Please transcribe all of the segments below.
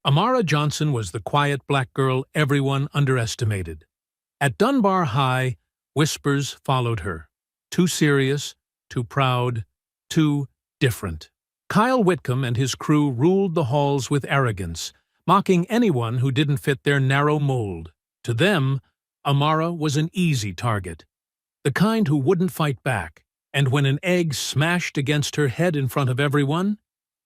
Amara Johnson was the quiet black girl everyone underestimated. At Dunbar High, whispers followed her. Too serious, too proud, too different. Kyle Whitcomb and his crew ruled the halls with arrogance, mocking anyone who didn't fit their narrow mold. To them, Amara was an easy target, the kind who wouldn't fight back, and when an egg smashed against her head in front of everyone,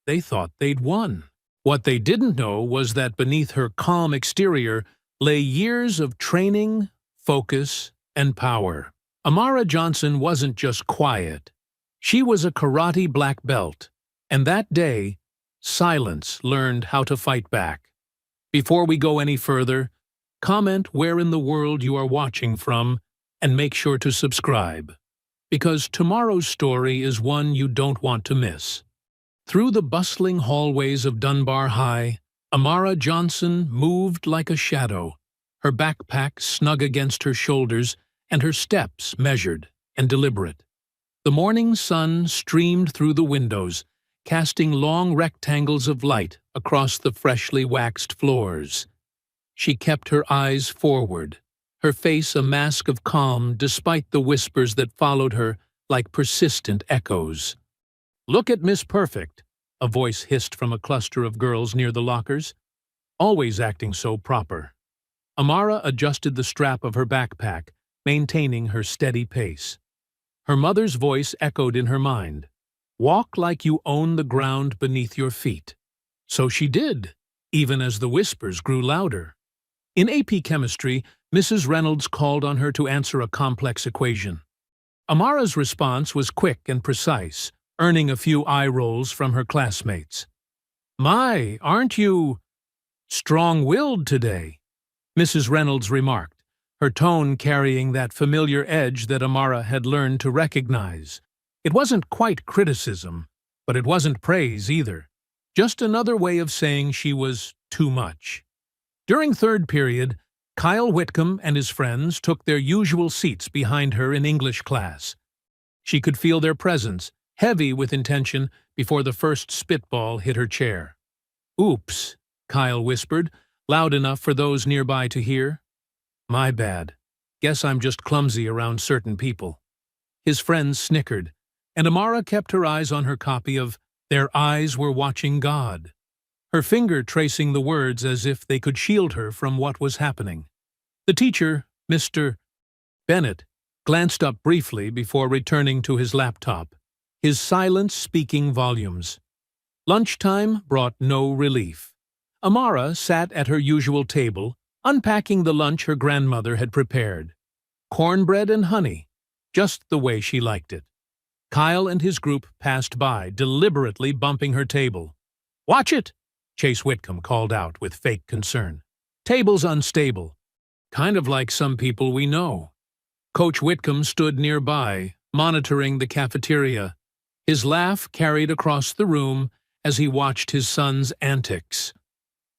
they thought they'd won. What they didn't know was that beneath her calm exterior lay years of training, focus, and power. Amara Johnson wasn't just quiet. She was a karate black belt, and that day, silence learned how to fight back. Before we go any further, comment where in the world you are watching from and make sure to subscribe, because tomorrow's story is one you don't want to miss. Through the bustling hallways of Dunbar High, Amara Johnson moved like a shadow, her backpack snug against her shoulders and her steps measured and deliberate. The morning sun streamed through the windows, casting long rectangles of light across the freshly waxed floors. She kept her eyes forward, her face a mask of calm despite the whispers that followed her like persistent echoes. "Look at Miss Perfect," a voice hissed from a cluster of girls near the lockers. Always acting so proper. Amara adjusted the strap of her backpack, maintaining her steady pace. Her mother's voice echoed in her mind. "Walk like you own the ground beneath your feet." So she did, even as the whispers grew louder. In AP Chemistry, Mrs. Reynolds called on her to answer a complex equation. Amara's response was quick and precise, earning a few eye rolls from her classmates. "My, aren't you strong-willed today?" Mrs. Reynolds remarked, her tone carrying that familiar edge that Amara had learned to recognize. It wasn't quite criticism, but it wasn't praise either. Just another way of saying she was too much. During third period, Kyle Whitcomb and his friends took their usual seats behind her in English class. She could feel their presence, heavy with intention, before the first spitball hit her chair. "Oops," Kyle whispered, loud enough for those nearby to hear. "My bad. Guess I'm just clumsy around certain people." His friends snickered, and Amara kept her eyes on her copy of "Their Eyes Were Watching God," her finger tracing the words as if they could shield her from what was happening. The teacher, Mr. Bennett, glanced up briefly before returning to his laptop, his silence speaking volumes. Lunchtime brought no relief. Amara sat at her usual table, unpacking the lunch her grandmother had prepared. Cornbread and honey, just the way she liked it. Kyle and his group passed by, deliberately bumping her table. "Watch it!" Chase Whitcomb called out with fake concern. "Table's unstable. Kind of like some people we know." Coach Whitcomb stood nearby, monitoring the cafeteria. His laugh carried across the room as he watched his son's antics.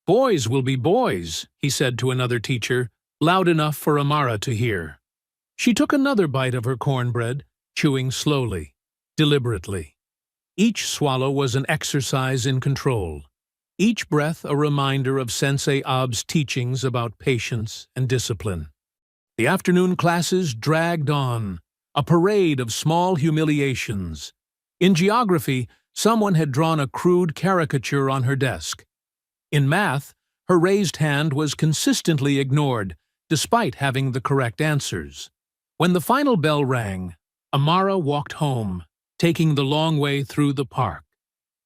"Boys will be boys," he said to another teacher, loud enough for Amara to hear. She took another bite of her cornbread, chewing slowly, deliberately. Each swallow was an exercise in control. Each breath a reminder of Sensei Ab's teachings about patience and discipline. The afternoon classes dragged on, a parade of small humiliations. In geography, someone had drawn a crude caricature on her desk. In math, her raised hand was consistently ignored, despite having the correct answers. When the final bell rang, Amara walked home, taking the long way through the park.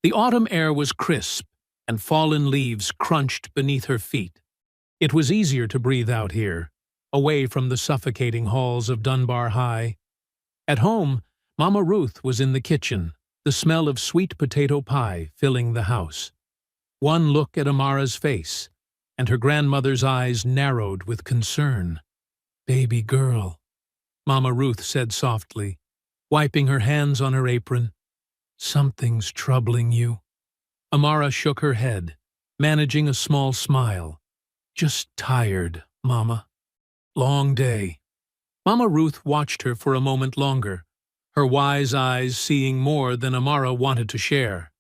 The autumn air was crisp, and fallen leaves crunched beneath her feet. It was easier to breathe out here, away from the suffocating halls of Dunbar High. At home, Mama Ruth was in the kitchen, the smell of sweet potato pie filling the house. One look at Amara's face, and her grandmother's eyes narrowed with concern. "Baby girl," Mama Ruth said softly, wiping her hands on her apron. "Something's troubling you." Amara shook her head, managing a small smile. "Just tired, Mama. Long day." Mama Ruth watched her for a moment longer, her wise eyes seeing more than Amara wanted to share.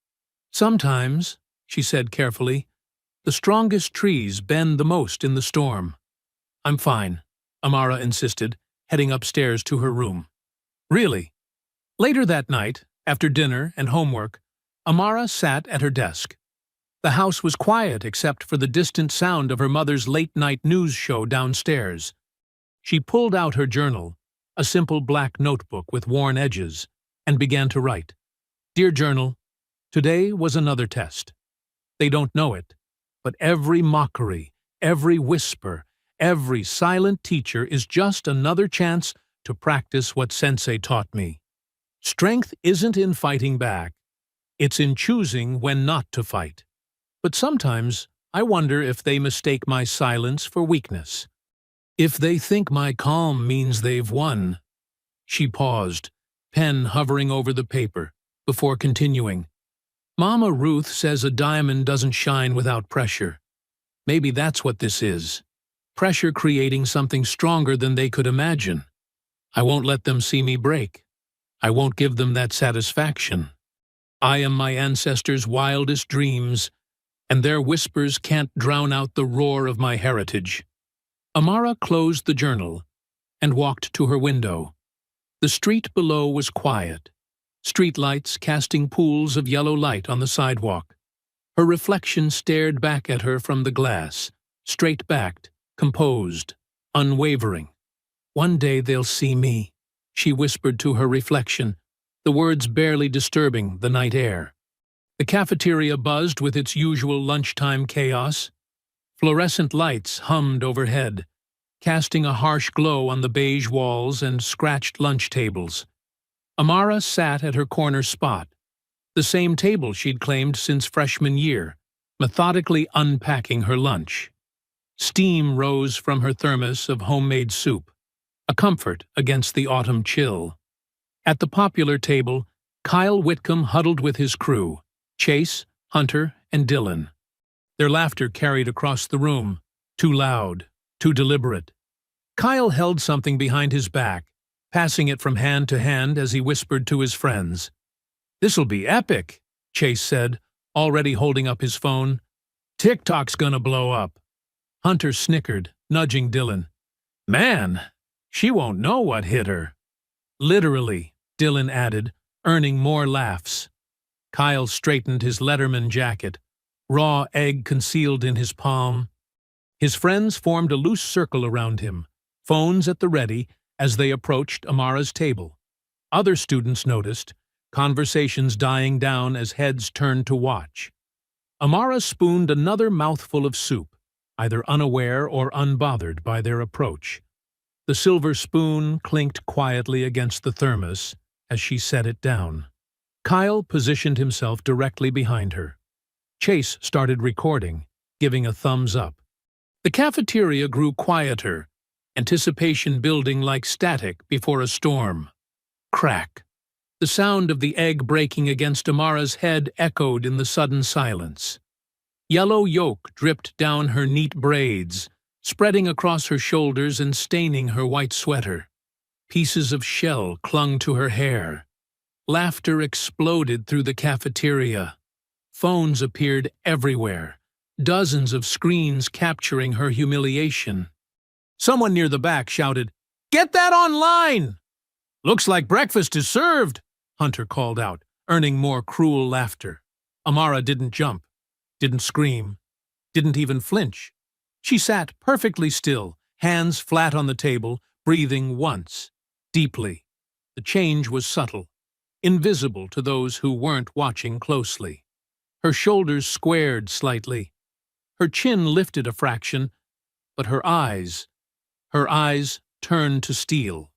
"Sometimes," she said carefully, The strongest trees bend the most in the storm. I'm fine, Amara insisted, heading upstairs to her room. Really? Later that night, after dinner and homework, Amara sat at her desk. The house was quiet except for the distant sound of her mother's late-night news show downstairs. She pulled out her journal, a simple black notebook with worn edges, and began to write. Dear Journal, today was another test. They don't know it, but every mockery, every whisper, every silent teacher is just another chance to practice what Sensei taught me. Strength isn't in fighting back. It's in choosing when not to fight. But sometimes I wonder if they mistake my silence for weakness. If they think my calm means they've won. She paused, pen hovering over the paper, before continuing. Mama Ruth says a diamond doesn't shine without pressure. Maybe that's what this is. Pressure creating something stronger than they could imagine. I won't let them see me break. I won't give them that satisfaction. I am my ancestors' wildest dreams, and their whispers can't drown out the roar of my heritage. Amara closed the journal and walked to her window. The street below was quiet, streetlights casting pools of yellow light on the sidewalk. Her reflection stared back at her from the glass, straight-backed, composed, unwavering. One day they'll see me, she whispered to her reflection, the words barely disturbing the night air. The cafeteria buzzed with its usual lunchtime chaos. Fluorescent lights hummed overhead, casting a harsh glow on the beige walls and scratched lunch tables. Amara sat at her corner spot, the same table she'd claimed since freshman year, methodically unpacking her lunch. Steam rose from her thermos of homemade soup, a comfort against the autumn chill. At the popular table, Kyle Whitcomb huddled with his crew, Chase, Hunter, and Dylan. Their laughter carried across the room, too loud, too deliberate. Kyle held something behind his back, passing it from hand to hand as he whispered to his friends. "This'll be epic," Chase said, already holding up his phone. "TikTok's gonna blow up." Hunter snickered, nudging Dylan. "Man, she won't know what hit her." "Literally," Dylan added, earning more laughs. Kyle straightened his Letterman jacket, raw egg concealed in his palm. His friends formed a loose circle around him, phones at the ready as they approached Amara's table. Other students noticed, conversations dying down as heads turned to watch. Amara spooned another mouthful of soup, either unaware or unbothered by their approach. The silver spoon clinked quietly against the thermos as she set it down. Kyle positioned himself directly behind her. Chase started recording, giving a thumbs up. The cafeteria grew quieter, anticipation building like static before a storm. Crack. The sound of the egg breaking against Amara's head echoed in the sudden silence. Yellow yolk dripped down her neat braids, spreading across her shoulders and staining her white sweater. Pieces of shell clung to her hair. Laughter exploded through the cafeteria. Phones appeared everywhere, dozens of screens capturing her humiliation. Someone near the back shouted, "Get that online!" "Looks like breakfast is served," Hunter called out, earning more cruel laughter. Amara didn't jump, didn't scream, didn't even flinch. She sat perfectly still, hands flat on the table, breathing once, deeply. The change was subtle, invisible to those who weren't watching closely. Her shoulders squared slightly. Her chin lifted a fraction, but her eyes turned to steel.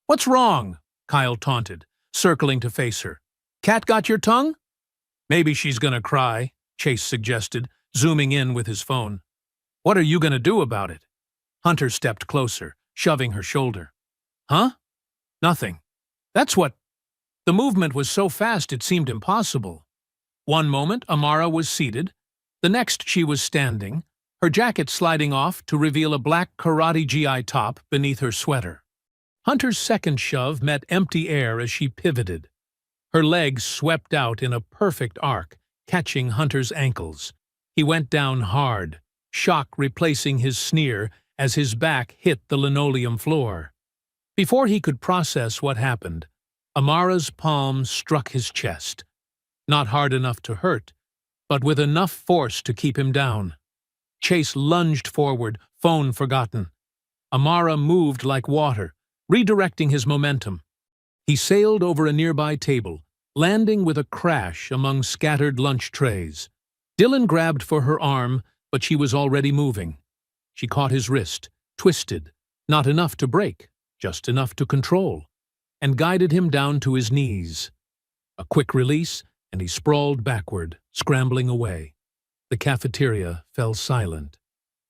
"What's wrong?" Kyle taunted, circling to face her. "Cat got your tongue?" "Maybe she's gonna cry," Chase suggested, zooming in with his phone. "What are you gonna do about it?" Hunter stepped closer, shoving her shoulder. "Huh? Nothing. That's what—" The movement was so fast it seemed impossible. One moment Amara was seated, the next she was standing, her jacket sliding off to reveal a black karate GI top beneath her sweater. Hunter's second shove met empty air as she pivoted. Her legs swept out in a perfect arc, catching Hunter's ankles. He went down hard, shock replacing his sneer as his back hit the linoleum floor. Before he could process what happened, Amara's palm struck his chest. Not hard enough to hurt, but with enough force to keep him down. Chase lunged forward, phone forgotten. Amara moved like water, redirecting his momentum. He sailed over a nearby table, landing with a crash among scattered lunch trays. Dylan grabbed for her arm, but she was already moving. She caught his wrist, twisted, not enough to break, just enough to control, and guided him down to his knees. A quick release, and he sprawled backward, scrambling away. The cafeteria fell silent.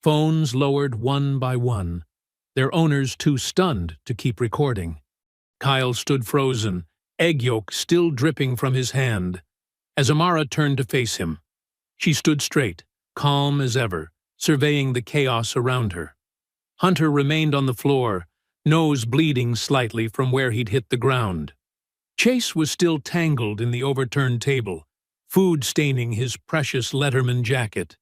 Phones lowered one by one, their owners too stunned to keep recording. Kyle stood frozen, egg yolk still dripping from his hand, as Amara turned to face him. She stood straight, calm as ever, surveying the chaos around her. Hunter remained on the floor, nose bleeding slightly from where he'd hit the ground. Chase was still tangled in the overturned table, food staining his precious Letterman jacket.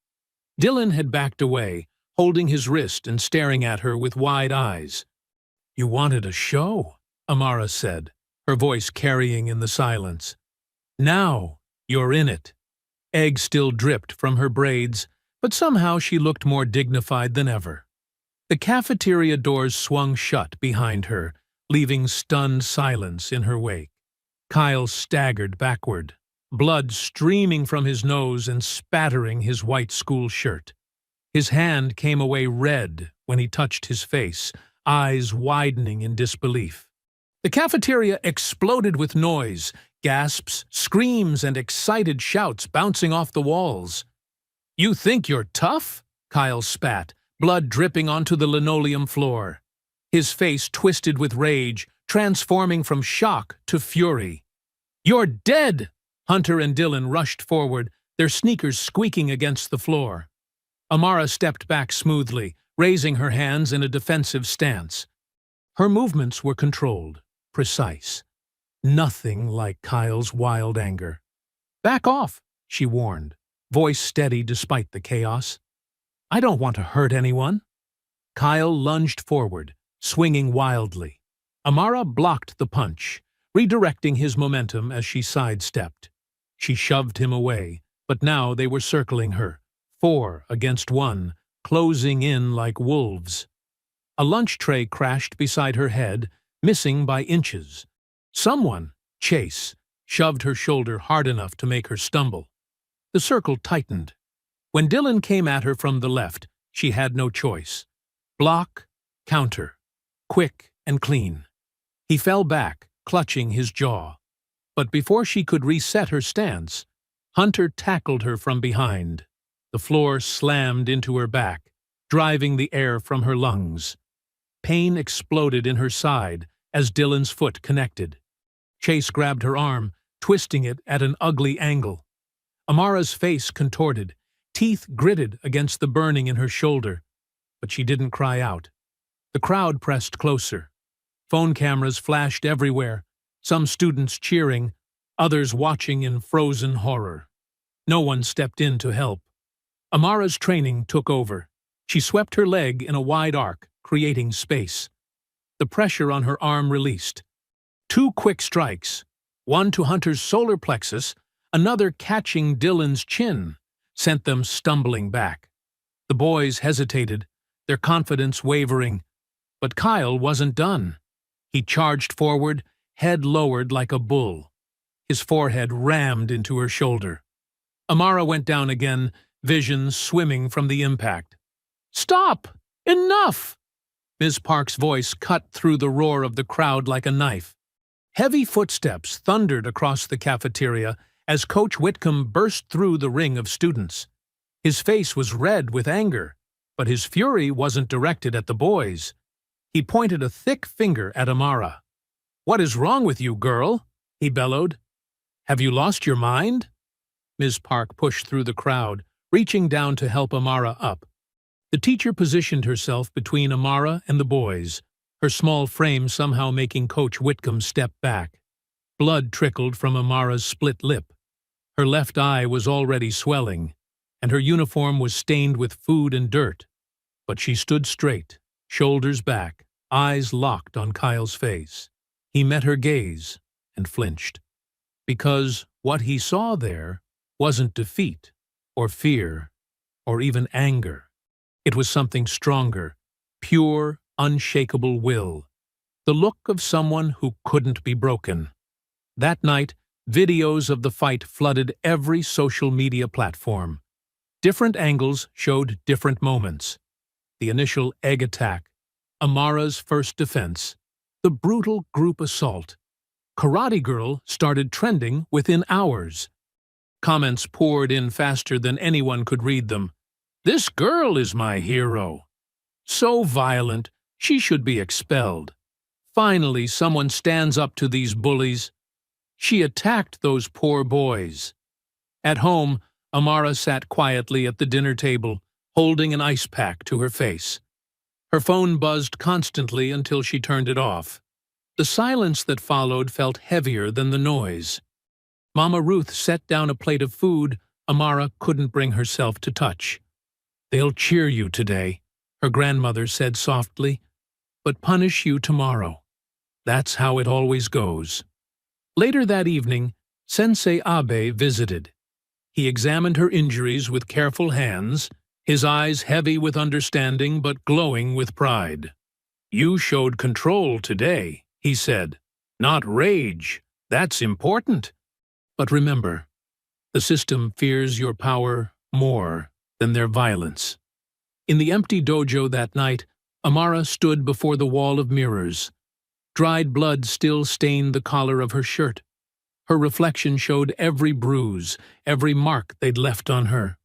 Dylan had backed away, holding his wrist and staring at her with wide eyes. "You wanted a show," Amara said, her voice carrying in the silence. "Now you're in it." Egg still dripped from her braids, but somehow she looked more dignified than ever. The cafeteria doors swung shut behind her, leaving stunned silence in her wake. Kyle staggered backward, blood streaming from his nose and spattering his white school shirt. His hand came away red when he touched his face, eyes widening in disbelief. The cafeteria exploded with noise, gasps, screams, and excited shouts bouncing off the walls. "You think you're tough?" Kyle spat, blood dripping onto the linoleum floor. His face twisted with rage, transforming from shock to fury. "You're dead!" Hunter and Dylan rushed forward, their sneakers squeaking against the floor. Amara stepped back smoothly, raising her hands in a defensive stance. Her movements were controlled, precise. Nothing like Kyle's wild anger. "Back off," she warned, voice steady despite the chaos. "I don't want to hurt anyone." Kyle lunged forward, swinging wildly. Amara blocked the punch, redirecting his momentum as she sidestepped. She shoved him away, but now they were circling her, 4 against 1, closing in like wolves. A lunch tray crashed beside her head, missing by inches. Someone, Chase, shoved her shoulder hard enough to make her stumble. The circle tightened. When Dylan came at her from the left, she had no choice. Block, counter, quick and clean. He fell back, clutching his jaw. But before she could reset her stance, Hunter tackled her from behind. The floor slammed into her back, driving the air from her lungs. Pain exploded in her side as Dylan's foot connected. Chase grabbed her arm, twisting it at an ugly angle. Amara's face contorted, teeth gritted against the burning in her shoulder, but she didn't cry out. The crowd pressed closer. Phone cameras flashed everywhere, some students cheering, others watching in frozen horror. No one stepped in to help. Amara's training took over. She swept her leg in a wide arc, creating space. The pressure on her arm released. 2 quick strikes, one to Hunter's solar plexus, another catching Dylan's chin, sent them stumbling back. The boys hesitated, their confidence wavering. But Kyle wasn't done. He charged forward, head lowered like a bull. His forehead rammed into her shoulder. Amara went down again, vision swimming from the impact. "Stop! Enough!" Ms. Park's voice cut through the roar of the crowd like a knife. Heavy footsteps thundered across the cafeteria as Coach Whitcomb burst through the ring of students. His face was red with anger, but his fury wasn't directed at the boys. He pointed a thick finger at Amara. "What is wrong with you, girl?" he bellowed. "Have you lost your mind?" Ms. Park pushed through the crowd, reaching down to help Amara up. The teacher positioned herself between Amara and the boys, her small frame somehow making Coach Whitcomb step back. Blood trickled from Amara's split lip. Her left eye was already swelling. and her uniform was stained with food and dirt. But she stood straight, shoulders back, eyes locked on Kyle's face. He met her gaze and flinched, because what he saw there wasn't defeat or fear or even anger. It was something stronger, pure, unshakable will, the look of someone who couldn't be broken. That night, videos of the fight flooded every social media platform. Different angles showed different moments. The initial egg attack, Amara's first defense, the brutal group assault. Karate Girl started trending within hours. Comments poured in faster than anyone could read them. "This girl is my hero. So violent, she should be expelled. Finally, someone stands up to these bullies. She attacked those poor boys." At home, Amara sat quietly at the dinner table, holding an ice pack to her face. Her phone buzzed constantly until she turned it off. The silence that followed felt heavier than the noise. Mama Ruth set down a plate of food Amara couldn't bring herself to touch. "They'll cheer you today," her grandmother said softly, "but punish you tomorrow. That's how it always goes." Later that evening, Sensei Abe visited. He examined her injuries with careful hands, his eyes heavy with understanding but glowing with pride. "You showed control today," he said. "Not rage. That's important. But remember, the system fears your power more than their violence." In the empty dojo that night, Amara stood before the wall of mirrors. Dried blood still stained the collar of her shirt. Her reflection showed every bruise, every mark they'd left on her.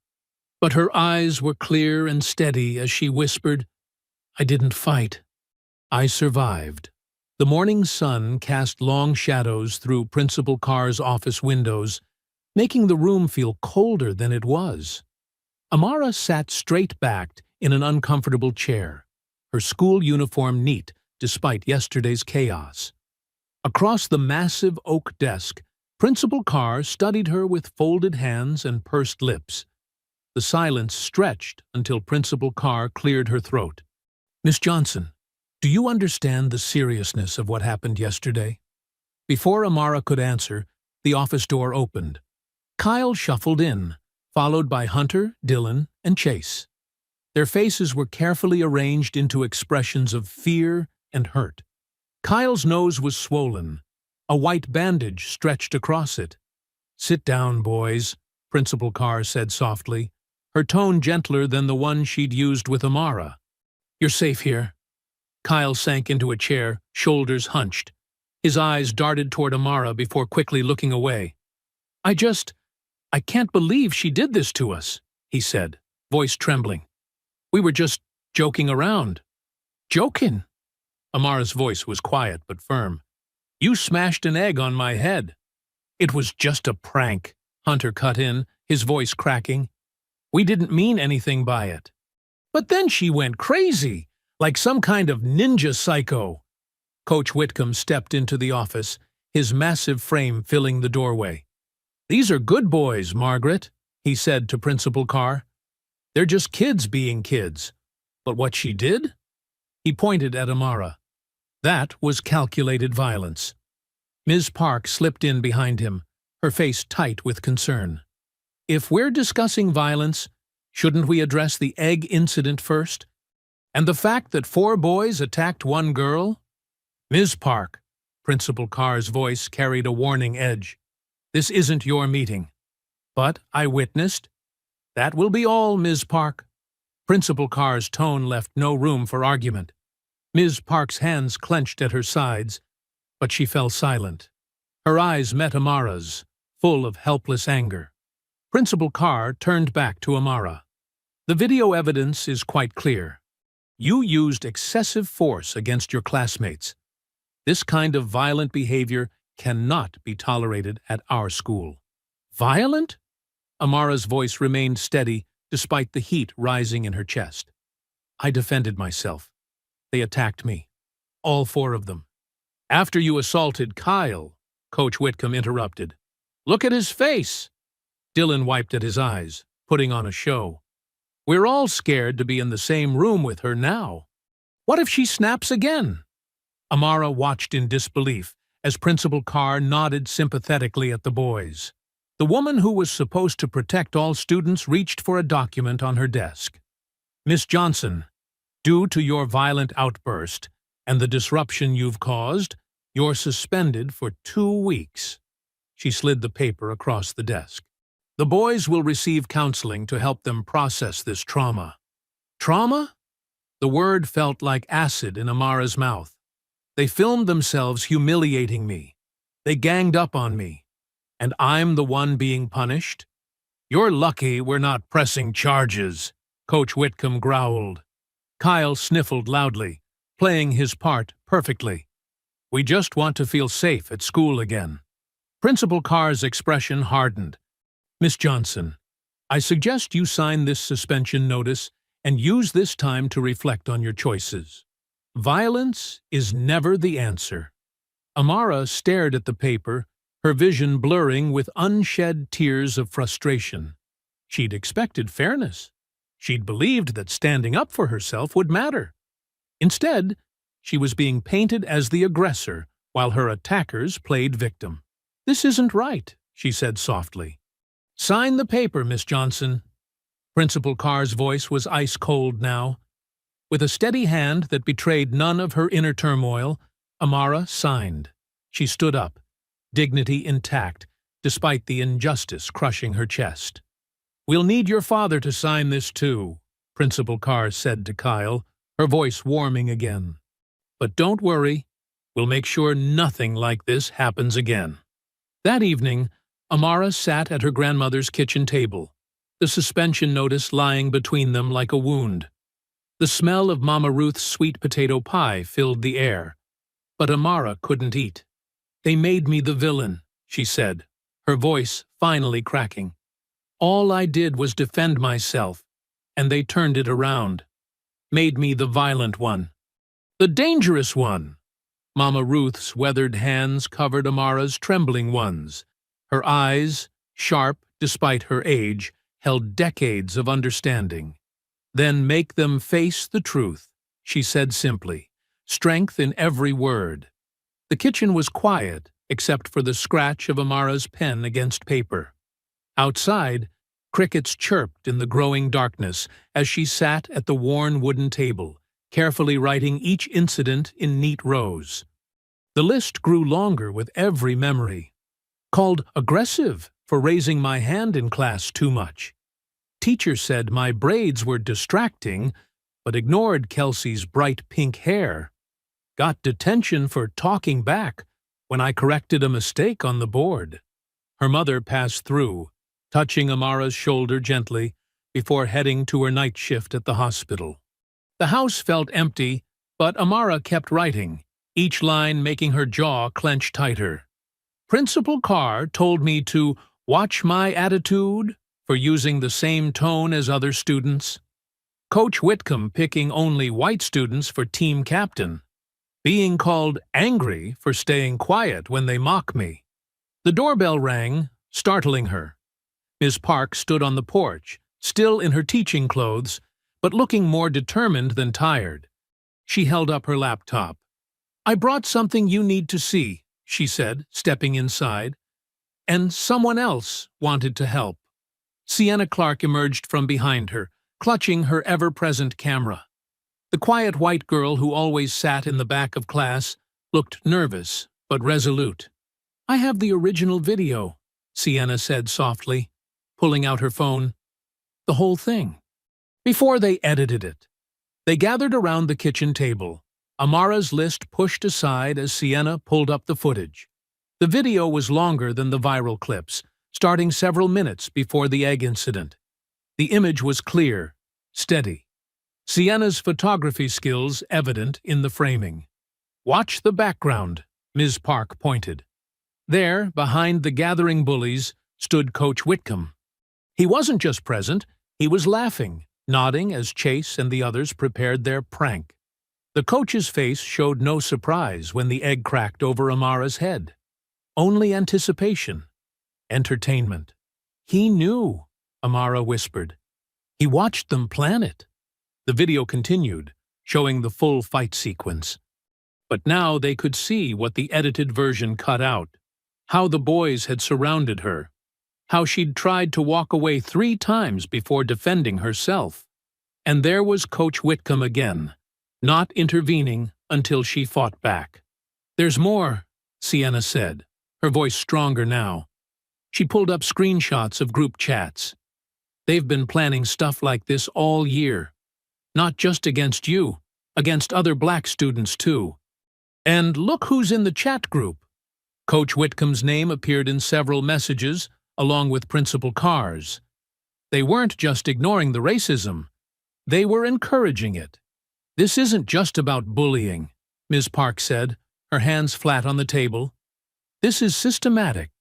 But her eyes were clear and steady as she whispered, "I didn't fight. I survived." The morning sun cast long shadows through Principal Carr's office windows, making the room feel colder than it was. Amara sat straight-backed in an uncomfortable chair, her school uniform neat despite yesterday's chaos. Across the massive oak desk, Principal Carr studied her with folded hands and pursed lips. The silence stretched until Principal Carr cleared her throat. "Miss Johnson, do you understand the seriousness of what happened yesterday?" Before Amara could answer, the office door opened. Kyle shuffled in, followed by Hunter, Dylan, and Chase. Their faces were carefully arranged into expressions of fear and hurt. Kyle's nose was swollen. A white bandage stretched across it. "Sit down, boys," Principal Carr said softly, her tone gentler than the one she'd used with Amara. "You're safe here." Kyle sank into a chair, shoulders hunched. His eyes darted toward Amara before quickly looking away. I can't believe she did this to us," he said, voice trembling. "We were just joking around." "Joking?" Amara's voice was quiet but firm. "You smashed an egg on my head." "It was just a prank," Hunter cut in, his voice cracking. "We didn't mean anything by it." "But then she went crazy, like some kind of ninja psycho." Coach Whitcomb stepped into the office, his massive frame filling the doorway. "These are good boys, Margaret," he said to Principal Carr. "They're just kids being kids. But what she did?" He pointed at Amara. That was calculated violence. Ms. Park slipped in behind him, her face tight with concern. "If we're discussing violence, shouldn't we address the egg incident first? And the fact that 4 boys attacked 1 girl?" "Ms. Park," Principal Carr's voice carried a warning edge. "This isn't your meeting." "But I witnessed." "That will be all, Ms. Park." Principal Carr's tone left no room for argument. Ms. Park's hands clenched at her sides, but she fell silent. Her eyes met Amara's, full of helpless anger. Principal Carr turned back to Amara. "The video evidence is quite clear. You used excessive force against your classmates. This kind of violent behavior cannot be tolerated at our school." "Violent?" Amara's voice remained steady despite the heat rising in her chest. "I defended myself. They attacked me. All 4 of them." "After you assaulted Kyle," Coach Whitcomb interrupted. "Look at his face." Dylan wiped at his eyes. putting on a show. We're all scared to be in the same room with her now. What if she snaps again? Amara watched in disbelief as Principal Carr nodded sympathetically at the boys. The woman who was supposed to protect all students reached for a document on her desk. Miss Johnson, due to your violent outburst and the disruption you've caused, you're suspended for 2 weeks. She slid the paper across the desk. The boys will receive counseling to help them process this trauma. Trauma? The word felt like acid in Amara's mouth. They filmed themselves humiliating me. They ganged up on me. And I'm the one being punished? You're lucky we're not pressing charges, Coach Whitcomb growled. Kyle sniffled loudly, playing his part perfectly. We just want to feel safe at school again. Principal Carr's expression hardened. Miss Johnson, I suggest you sign this suspension notice and use this time to reflect on your choices. Violence is never the answer. Amara stared at the paper, her vision blurring with unshed tears of frustration. She'd expected fairness. She'd believed that standing up for herself would matter. Instead, she was being painted as the aggressor while her attackers played victim. This isn't right, she said softly. Sign the paper, Miss Johnson. Principal Carr's voice was ice-cold now. With a steady hand that betrayed none of her inner turmoil, Amara signed. She stood up, dignity intact, despite the injustice crushing her chest. We'll need your father to sign this too, Principal Carr said to Kyle, her voice warming again. But don't worry, we'll make sure nothing like this happens again. That evening, Amara sat at her grandmother's kitchen table, the suspension notice lying between them like a wound. The smell of Mama Ruth's sweet potato pie filled the air, but Amara couldn't eat. They made me the villain, she said, her voice finally cracking. All I did was defend myself, and they turned it around. Made me the violent one. The dangerous one. Mama Ruth's weathered hands covered Amara's trembling ones. Her eyes, sharp despite her age, held decades of understanding. Then make them face the truth, she said simply, strength in every word. The kitchen was quiet, except for the scratch of Amara's pen against paper. Outside, crickets chirped in the growing darkness as she sat at the worn wooden table, carefully writing each incident in neat rows. The list grew longer with every memory. Called aggressive for raising my hand in class too much. Teacher said my braids were distracting, but ignored Kelsey's bright pink hair. Got detention for talking back when I corrected a mistake on the board. Her mother passed through, touching Amara's shoulder gently before heading to her night shift at the hospital. The house felt empty, but Amara kept writing, each line making her jaw clench tighter. Principal Carr told me to watch my attitude for using the same tone as other students. Coach Whitcomb picking only white students for team captain. Being called angry for staying quiet when they mock me. The doorbell rang, startling her. Ms. Park stood on the porch, still in her teaching clothes, but looking more determined than tired. She held up her laptop. I brought something you need to see, she said, stepping inside. And someone else wanted to help. Sienna Clark emerged from behind her, clutching her ever-present camera. The quiet white girl who always sat in the back of class looked nervous but resolute. I have the original video, Sienna said softly, pulling out her phone. The whole thing. Before they edited it, they gathered around the kitchen table, Amara's list pushed aside as Sienna pulled up the footage. The video was longer than the viral clips, starting several minutes before the egg incident. The image was clear, steady. Sienna's photography skills evident in the framing. Watch the background, Ms. Park pointed. There, behind the gathering bullies, stood Coach Whitcomb. He wasn't just present, he was laughing, nodding as Chase and the others prepared their prank. The coach's face showed no surprise when the egg cracked over Amara's head. Only anticipation. Entertainment. He knew. Amara whispered. He watched them plan it. The video continued, showing the full fight sequence. But now they could see what the edited version cut out, how the boys had surrounded her, how she'd tried to walk away 3 times before defending herself. And there was Coach Whitcomb again, not intervening until she fought back. There's more, Sienna said, her voice stronger now. She pulled up screenshots of group chats. They've been planning stuff like this all year. Not just against you, against other black students too. And look who's in the chat group. Coach Whitcomb's name appeared in several messages, along with Principal Carr's. They weren't just ignoring the racism. They were encouraging it. This isn't just about bullying, Ms. Park said, her hands flat on the table. This is systematic.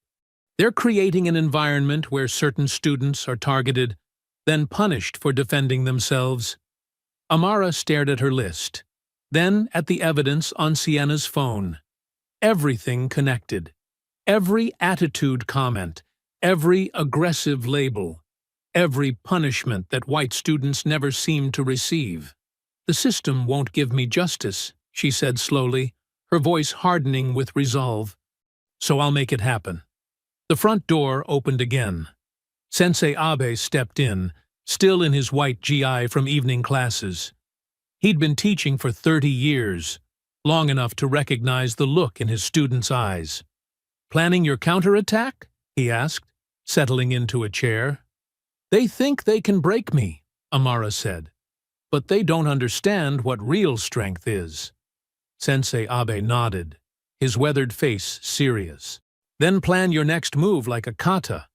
They're creating an environment where certain students are targeted, then punished for defending themselves. Amara stared at her list, then at the evidence on Sienna's phone. Everything connected. Every attitude comment, every aggressive label, every punishment that white students never seemed to receive. The system won't give me justice, she said slowly, her voice hardening with resolve. So I'll make it happen. The front door opened again. Sensei Abe stepped in, still in his white GI from evening classes. He'd been teaching for 30 years, long enough to recognize the look in his students' eyes. Planning your counterattack? He asked, settling into a chair. They think they can break me, Amara said, but they don't understand what real strength is. Sensei Abe nodded, his weathered face serious. Then plan your next move like a kata,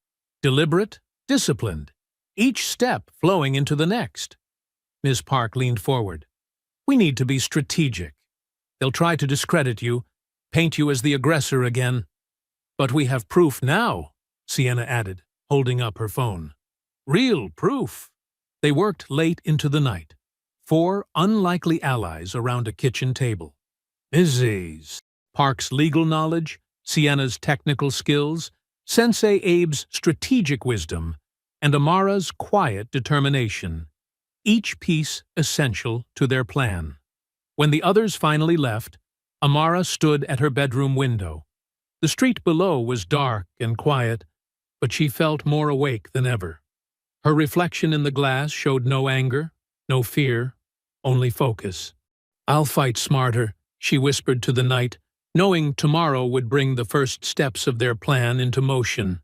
deliberate, disciplined, each step flowing into the next. Ms. Park leaned forward. We need to be strategic. They'll try to discredit you, paint you as the aggressor again. But we have proof now, Sienna added, holding up her phone. Real proof. They worked late into the night. 4 unlikely allies around a kitchen table. Mrs. Park's legal knowledge, Sienna's technical skills, Sensei Abe's strategic wisdom, and Amara's quiet determination, each piece essential to their plan. When the others finally left, Amara stood at her bedroom window. The street below was dark and quiet, but she felt more awake than ever. Her reflection in the glass showed no anger, no fear, only focus. I'll fight smarter, she whispered to the night, knowing tomorrow would bring the first steps of their plan into motion.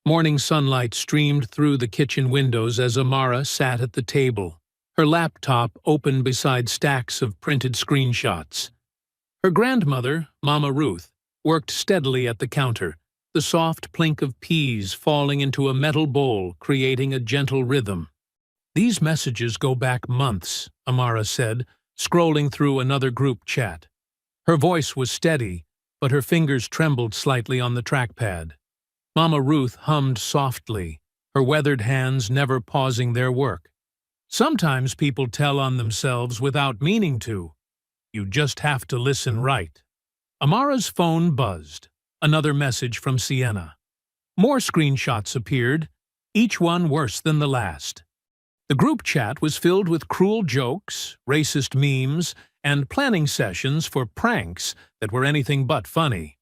Morning sunlight streamed through the kitchen windows as Amara sat at the table, her laptop open beside stacks of printed screenshots. Her grandmother, Mama Ruth, worked steadily at the counter, the soft plink of peas falling into a metal bowl, creating a gentle rhythm. These messages go back months, Amara said, scrolling through another group chat. Her voice was steady, but her fingers trembled slightly on the trackpad. Mama Ruth hummed softly, her weathered hands never pausing their work. Sometimes people tell on themselves without meaning to. You just have to listen right. Amara's phone buzzed. Another message from Sienna. More screenshots appeared, each one worse than the last. The group chat was filled with cruel jokes, racist memes, and planning sessions for pranks that were anything but funny.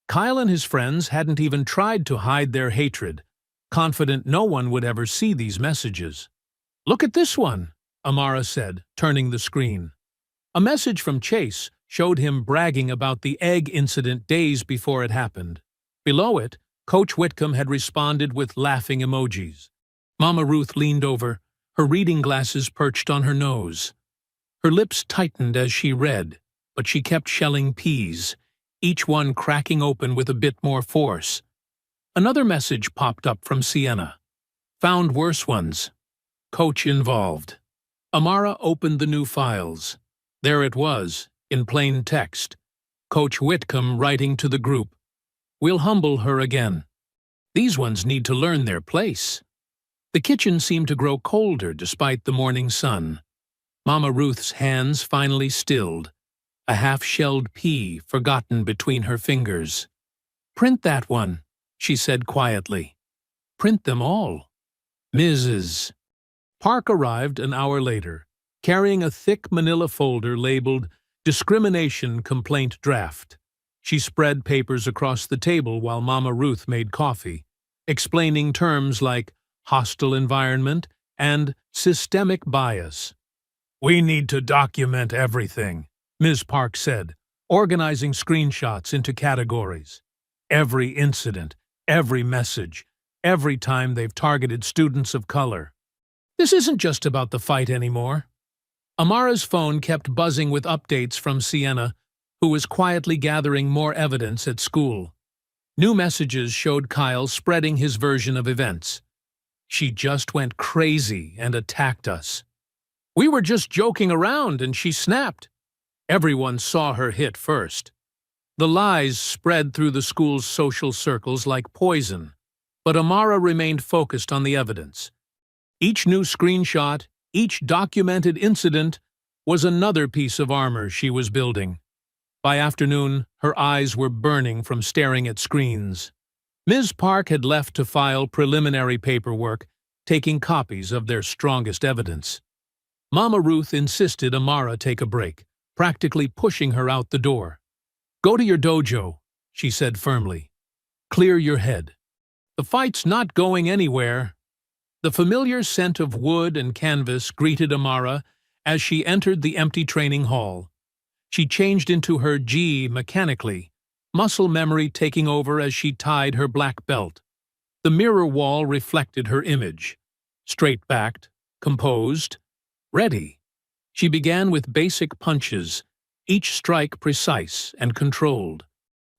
Kyle and his friends hadn't even tried to hide their hatred, confident no one would ever see these messages. Look at this one, Amara said, turning the screen. A message from Chase showed him bragging about the egg incident days before it happened. Below it, Coach Whitcomb had responded with laughing emojis. Mama Ruth leaned over, her reading glasses perched on her nose. Her lips tightened as she read, but she kept shelling peas, each one cracking open with a bit more force. Another message popped up from Sienna. Found worse ones. Coach involved. Amara opened the new files. There it was, in plain text. Coach Whitcomb writing to the group. We'll humble her again. These ones need to learn their place. The kitchen seemed to grow colder despite the morning sun. Mama Ruth's hands finally stilled, a half-shelled pea forgotten between her fingers. Print that one, she said quietly. Print them all. Mrs. Park arrived an hour later, carrying a thick manila folder labeled Discrimination Complaint Draft. She spread papers across the table while Mama Ruth made coffee, explaining terms like hostile environment and systemic bias. "We need to document everything," Ms. Park said, organizing screenshots into categories. Every incident, every message, every time they've targeted students of color. This isn't just about the fight anymore. Amara's phone kept buzzing with updates from Sienna, who was quietly gathering more evidence at school. New messages showed Kyle spreading his version of events. "She just went crazy and attacked us. We were just joking around and she snapped." Everyone saw her hit first. The lies spread through the school's social circles like poison, but Amara remained focused on the evidence. Each new screenshot, each documented incident, was another piece of armor she was building. By afternoon, her eyes were burning from staring at screens. Ms. Park had left to file preliminary paperwork, taking copies of their strongest evidence. Mama Ruth insisted Amara take a break, practically pushing her out the door. "Go to your dojo," she said firmly. "Clear your head. The fight's not going anywhere." The familiar scent of wood and canvas greeted Amara as she entered the empty training hall. She changed into her gi mechanically, muscle memory taking over as she tied her black belt. The mirror wall reflected her image. Straight-backed, composed, ready. She began with basic punches, each strike precise and controlled.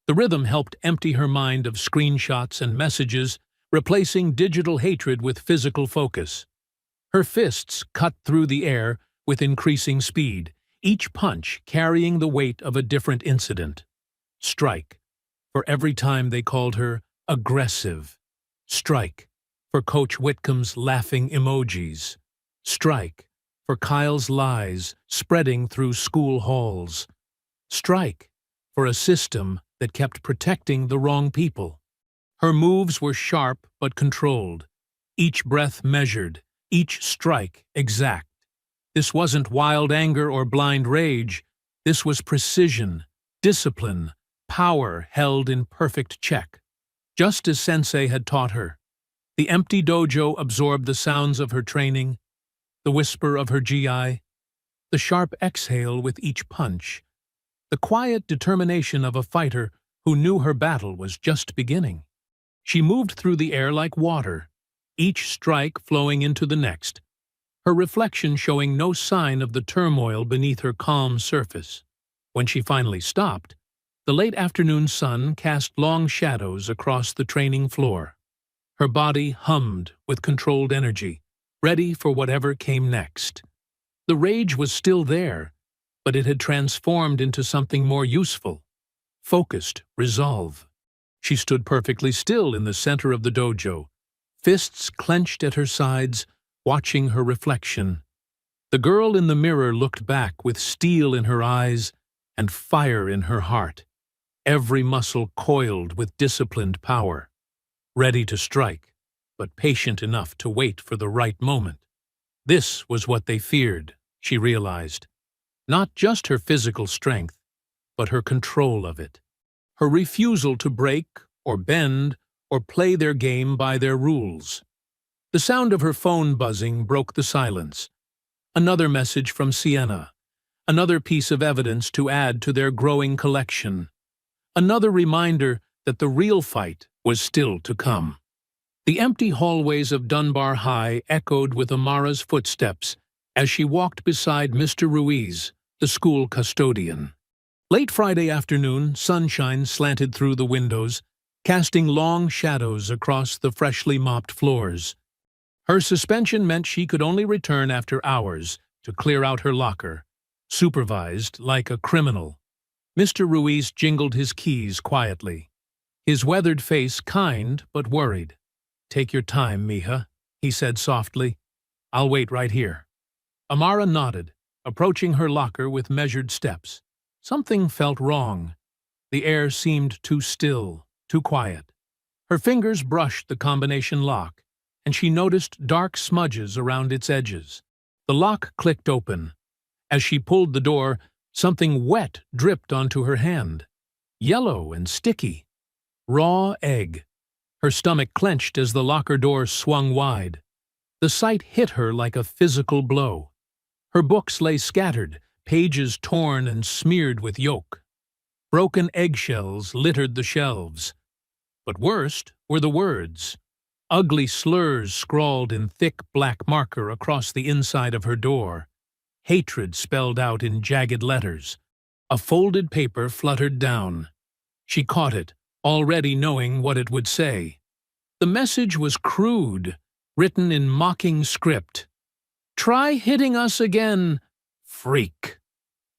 The rhythm helped empty her mind of screenshots and messages, replacing digital hatred with physical focus. Her fists cut through the air with increasing speed, each punch carrying the weight of a different incident. Strike, for every time they called her aggressive. Strike, for Coach Whitcomb's laughing emojis. Strike, for Kyle's lies spreading through school halls. Strike, for a system that kept protecting the wrong people. Her moves were sharp but controlled, each breath measured, each strike exact. This wasn't wild anger or blind rage. This was precision, discipline, power held in perfect check. Just as Sensei had taught her. The empty dojo absorbed the sounds of her training, the whisper of her GI, the sharp exhale with each punch, the quiet determination of a fighter who knew her battle was just beginning. She moved through the air like water, each strike flowing into the next, her reflection showing no sign of the turmoil beneath her calm surface. When she finally stopped, the late afternoon sun cast long shadows across the training floor. Her body hummed with controlled energy, ready for whatever came next. The rage was still there, but it had transformed into something more useful. Focused resolve. She stood perfectly still in the center of the dojo, fists clenched at her sides, watching her reflection. The girl in the mirror looked back with steel in her eyes and fire in her heart, every muscle coiled with disciplined power, ready to strike, but patient enough to wait for the right moment. This was what they feared, she realized. Not just her physical strength, but her control of it. Her refusal to break or bend or play their game by their rules. The sound of her phone buzzing broke the silence. Another message from Sienna. Another piece of evidence to add to their growing collection. Another reminder that the real fight was still to come. The empty hallways of Dunbar High echoed with Amara's footsteps as she walked beside Mr. Ruiz, the school custodian. Late Friday afternoon, sunshine slanted through the windows, casting long shadows across the freshly mopped floors. Her suspension meant she could only return after hours to clear out her locker, supervised like a criminal. Mr. Ruiz jingled his keys quietly, his weathered face kind but worried. "Take your time, mija," he said softly. "I'll wait right here." Amara nodded, approaching her locker with measured steps. Something felt wrong. The air seemed too still, too quiet. Her fingers brushed the combination lock, and she noticed dark smudges around its edges. The lock clicked open. As she pulled the door, something wet dripped onto her hand. Yellow and sticky. Raw egg. Her stomach clenched as the locker door swung wide. The sight hit her like a physical blow. Her books lay scattered, pages torn and smeared with yolk. Broken eggshells littered the shelves. But worst were the words. Ugly slurs scrawled in thick black marker across the inside of her door. Hatred spelled out in jagged letters. A folded paper fluttered down. She caught it, already knowing what it would say. The message was crude, written in mocking script. "Try hitting us again, freak."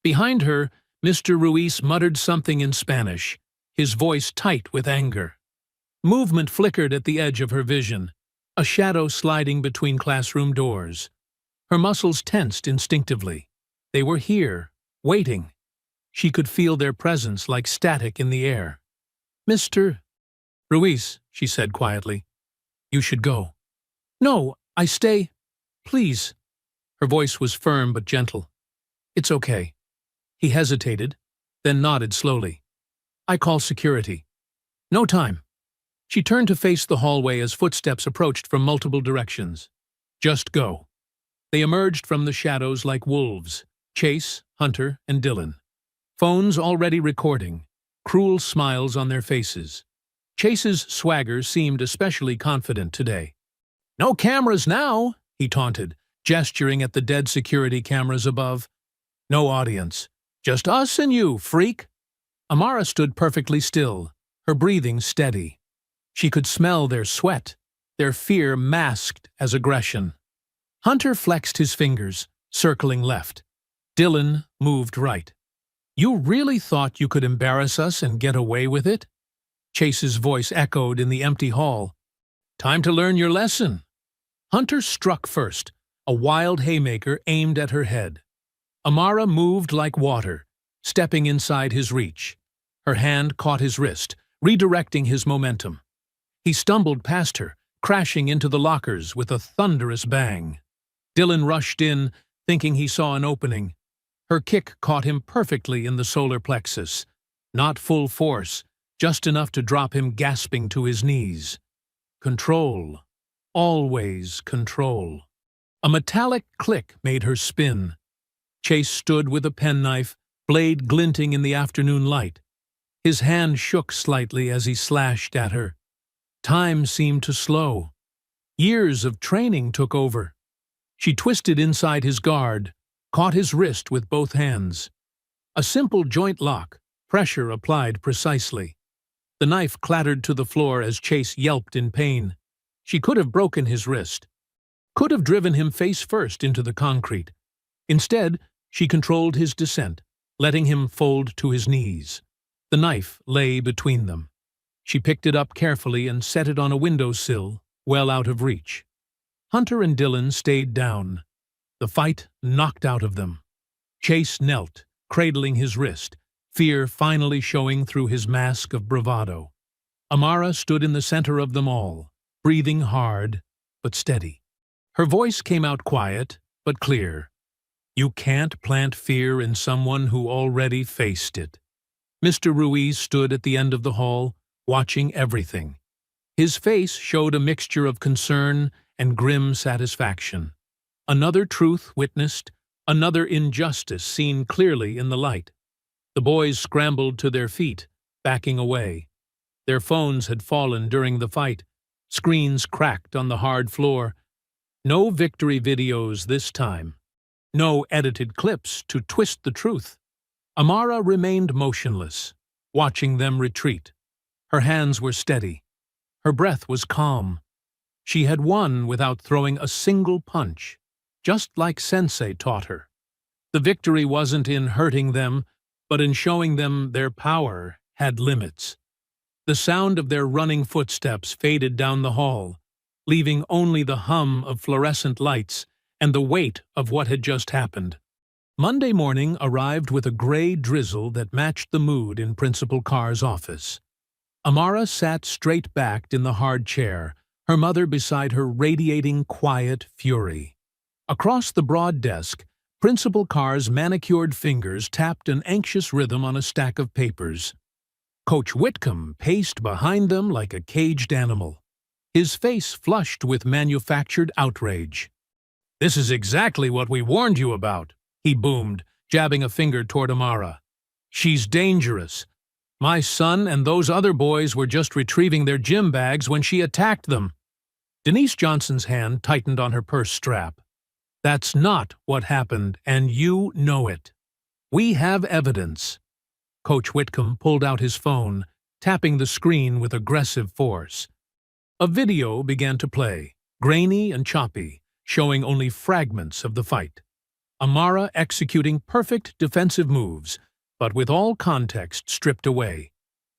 Behind her, Mr. Ruiz muttered something in Spanish, his voice tight with anger. Movement flickered at the edge of her vision, a shadow sliding between classroom doors. Her muscles tensed instinctively. They were here, waiting. She could feel their presence like static in the air. "Mr. Ruiz," she said quietly, "you should go." "No, I stay. Please." Her voice was firm but gentle. "It's okay." He hesitated, then nodded slowly. "I call security." "No time." She turned to face the hallway as footsteps approached from multiple directions. "Just go." They emerged from the shadows like wolves, Chase, Hunter, and Dylan. Phones already recording, cruel smiles on their faces. Chase's swagger seemed especially confident today. "No cameras now," he taunted, gesturing at the dead security cameras above. "No audience. Just us and you, freak." Amara stood perfectly still, her breathing steady. She could smell their sweat, their fear masked as aggression. Hunter flexed his fingers, circling left. Dylan moved right. "You really thought you could embarrass us and get away with it?" Chase's voice echoed in the empty hall. "Time to learn your lesson." Hunter struck first, a wild haymaker aimed at her head. Amara moved like water, stepping inside his reach. Her hand caught his wrist, redirecting his momentum. He stumbled past her, crashing into the lockers with a thunderous bang. Dylan rushed in, thinking he saw an opening. Her kick caught him perfectly in the solar plexus. Not full force, just enough to drop him gasping to his knees. Control. Always control. A metallic click made her spin. Chase stood with a penknife, blade glinting in the afternoon light. His hand shook slightly as he slashed at her. Time seemed to slow. Years of training took over. She twisted inside his guard, caught his wrist with both hands. A simple joint lock, pressure applied precisely. The knife clattered to the floor as Chase yelped in pain. She could have broken his wrist, could have driven him face first into the concrete. Instead, she controlled his descent, letting him fold to his knees. The knife lay between them. She picked it up carefully and set it on a windowsill, well out of reach. Hunter and Dylan stayed down. The fight knocked out of them. Chase knelt, cradling his wrist, fear finally showing through his mask of bravado. Amara stood in the center of them all, breathing hard but steady. Her voice came out quiet but clear. "You can't plant fear in someone who already faced it." Mr. Ruiz stood at the end of the hall, watching everything. His face showed a mixture of concern and grim satisfaction. Another truth witnessed, another injustice seen clearly in the light. The boys scrambled to their feet, backing away. Their phones had fallen during the fight, screens cracked on the hard floor. No victory videos this time. No edited clips to twist the truth. Amara remained motionless, watching them retreat. Her hands were steady. Her breath was calm. She had won without throwing a single punch, just like Sensei taught her. The victory wasn't in hurting them, but in showing them their power had limits. The sound of their running footsteps faded down the hall, leaving only the hum of fluorescent lights and the weight of what had just happened. Monday morning arrived with a gray drizzle that matched the mood in Principal Carr's office. Amara sat straight-backed in the hard chair, her mother beside her radiating quiet fury. Across the broad desk, Principal Carr's manicured fingers tapped an anxious rhythm on a stack of papers. Coach Whitcomb paced behind them like a caged animal, his face flushed with manufactured outrage. "This is exactly what we warned you about," he boomed, jabbing a finger toward Amara. "She's dangerous. My son and those other boys were just retrieving their gym bags when she attacked them." Denise Johnson's hand tightened on her purse strap. "That's not what happened, and you know it. We have evidence." Coach Whitcomb pulled out his phone, tapping the screen with aggressive force. A video began to play, grainy and choppy, showing only fragments of the fight. Amara executing perfect defensive moves, but with all context stripped away.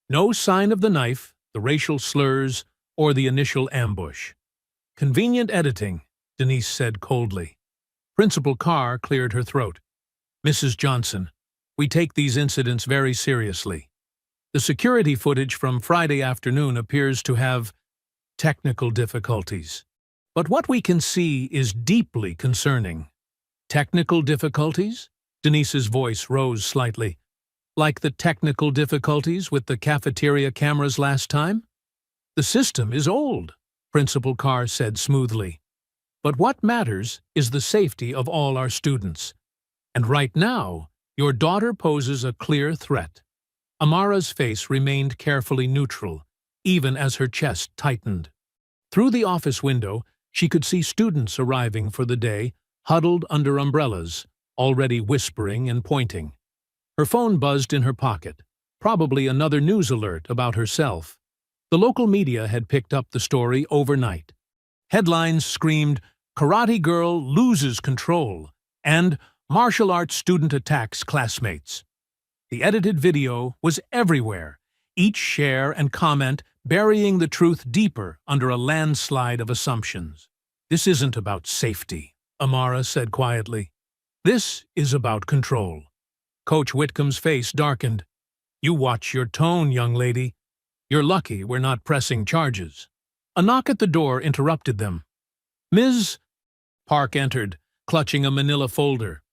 No sign of the knife, the racial slurs, or the initial ambush. "Convenient editing," Denise said coldly. Principal Carr cleared her throat. "Mrs. Johnson, we take these incidents very seriously. The security footage from Friday afternoon appears to have technical difficulties. But what we can see is deeply concerning." "Technical difficulties?" Denise's voice rose slightly. "Like the technical difficulties with the cafeteria cameras last time?" "The system is old," Principal Carr said smoothly. "But what matters is the safety of all our students. And right now, your daughter poses a clear threat." Amara's face remained carefully neutral, even as her chest tightened. Through the office window, she could see students arriving for the day, huddled under umbrellas, already whispering and pointing. Her phone buzzed in her pocket, probably another news alert about herself. The local media had picked up the story overnight. Headlines screamed, "Karate Girl Loses Control," and "Martial Arts Student Attacks Classmates." The edited video was everywhere, each share and comment burying the truth deeper under a landslide of assumptions. "This isn't about safety," Amara said quietly. "This is about control." Coach Whitcomb's face darkened. "You watch your tone, young lady. You're lucky we're not pressing charges." A knock at the door interrupted them. "Ms. Park entered, clutching a manila folder.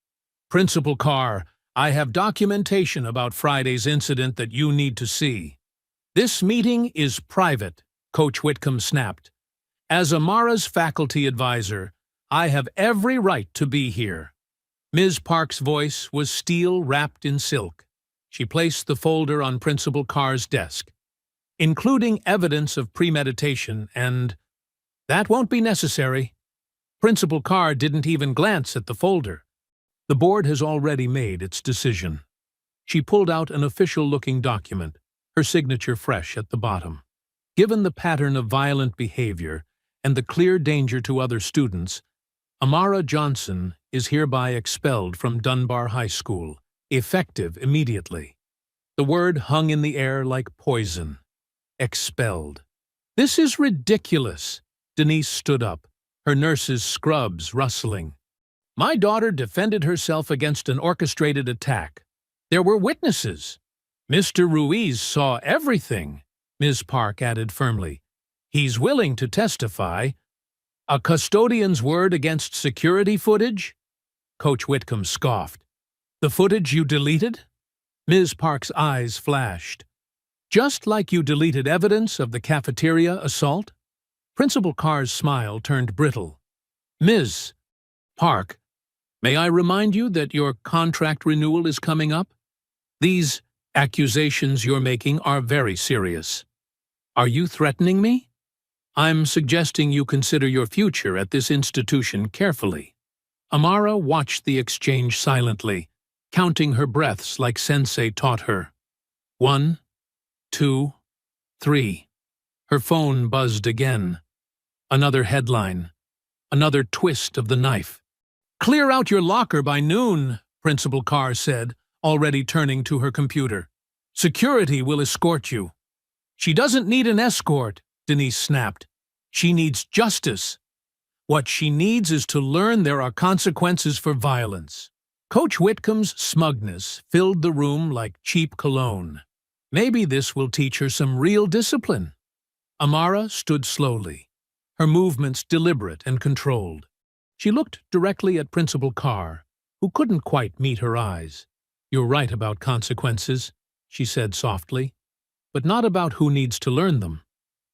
"Principal Carr, I have documentation about Friday's incident that you need to see." "This meeting is private," Coach Whitcomb snapped. "As Amara's faculty advisor, I have every right to be here." Ms. Park's voice was steel wrapped in silk. She placed the folder on Principal Carr's desk. "Including evidence of premeditation and—" "That won't be necessary." Principal Carr didn't even glance at the folder. "The board has already made its decision." She pulled out an official-looking document, her signature fresh at the bottom. "Given the pattern of violent behavior and the clear danger to other students, Amara Johnson is hereby expelled from Dunbar High School, effective immediately." The word hung in the air like poison. Expelled. "This is ridiculous." Denise stood up, her nurse's scrubs rustling. "My daughter defended herself against an orchestrated attack. There were witnesses. Mr. Ruiz saw everything," Ms. Park added firmly. "He's willing to testify." "A custodian's word against security footage?" Coach Whitcomb scoffed. "The footage you deleted?" Ms. Park's eyes flashed. "Just like you deleted evidence of the cafeteria assault?" Principal Carr's smile turned brittle. "Ms. Park, may I remind you that your contract renewal is coming up? These accusations you're making are very serious." "Are you threatening me?" "I'm suggesting you consider your future at this institution carefully." Amara watched the exchange silently, counting her breaths like Sensei taught her. 1, 2, 3. Her phone buzzed again. Another headline. Another twist of the knife. "Clear out your locker by noon," Principal Carr said, already turning to her computer. "Security will escort you." "She doesn't need an escort," Denise snapped. "She needs justice. What she needs is to learn there are consequences for violence." Coach Whitcomb's smugness filled the room like cheap cologne. Maybe this will teach her some real discipline. Amara stood slowly, her movements deliberate and controlled. She looked directly at Principal Carr, who couldn't quite meet her eyes. "You're right about consequences," she said softly, "but not about who needs to learn them."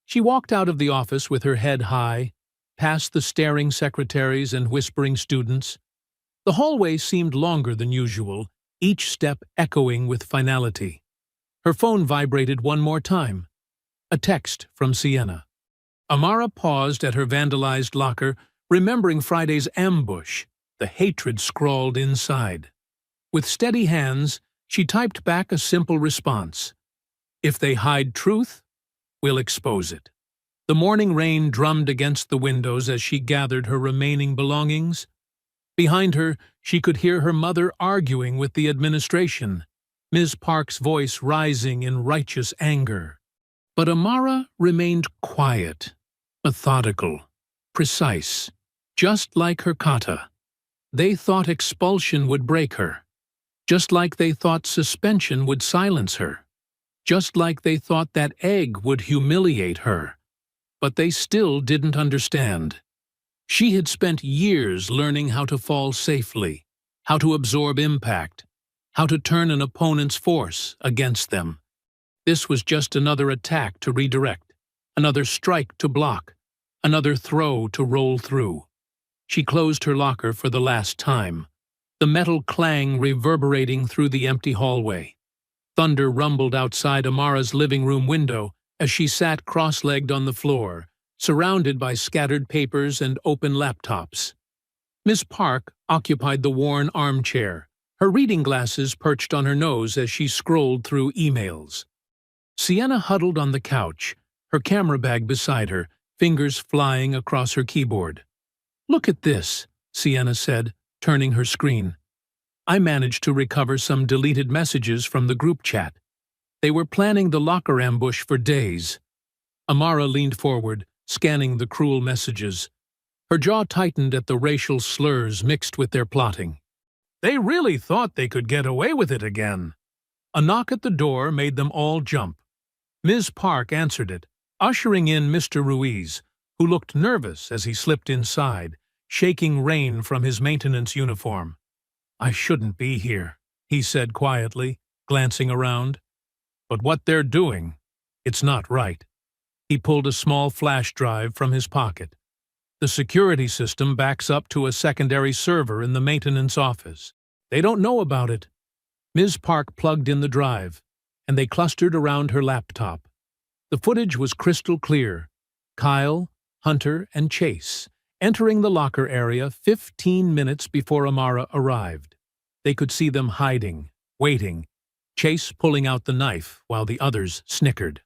She walked out of the office with her head high, past the staring secretaries and whispering students. The hallway seemed longer than usual, each step echoing with finality. Her phone vibrated one more time. A text from Sienna. Amara paused at her vandalized locker, remembering Friday's ambush, the hatred scrawled inside. With steady hands, she typed back a simple response. "If they hide truth, we'll expose it." The morning rain drummed against the windows as she gathered her remaining belongings. Behind her, she could hear her mother arguing with the administration, Ms. Park's voice rising in righteous anger. But Amara remained quiet, methodical, precise, just like her kata. They thought expulsion would break her, just like they thought suspension would silence her, just like they thought that egg would humiliate her. But they still didn't understand. She had spent years learning how to fall safely, how to absorb impact, how to turn an opponent's force against them. This was just another attack to redirect, another strike to block, another throw to roll through. She closed her locker for the last time, the metal clang reverberating through the empty hallway. Thunder rumbled outside Amara's living room window as she sat cross-legged on the floor, surrounded by scattered papers and open laptops. Miss Park occupied the worn armchair, her reading glasses perched on her nose as she scrolled through emails. Sienna huddled on the couch, her camera bag beside her, fingers flying across her keyboard. "Look at this," Sienna said, turning her screen. "I managed to recover some deleted messages from the group chat. They were planning the locker ambush for days." Amara leaned forward, scanning the cruel messages. Her jaw tightened at the racial slurs mixed with their plotting. They really thought they could get away with it again. A knock at the door made them all jump. Ms. Park answered it, ushering in Mr. Ruiz, who looked nervous as he slipped inside, shaking rain from his maintenance uniform. "I shouldn't be here," he said quietly, glancing around. "But what they're doing, it's not right." He pulled a small flash drive from his pocket. "The security system backs up to a secondary server in the maintenance office. They don't know about it." Ms. Park plugged in the drive, and they clustered around her laptop. The footage was crystal clear. Kyle, Hunter, and Chase entering the locker area 15 minutes before Amara arrived. They could see them hiding, waiting, Chase pulling out the knife while the others snickered.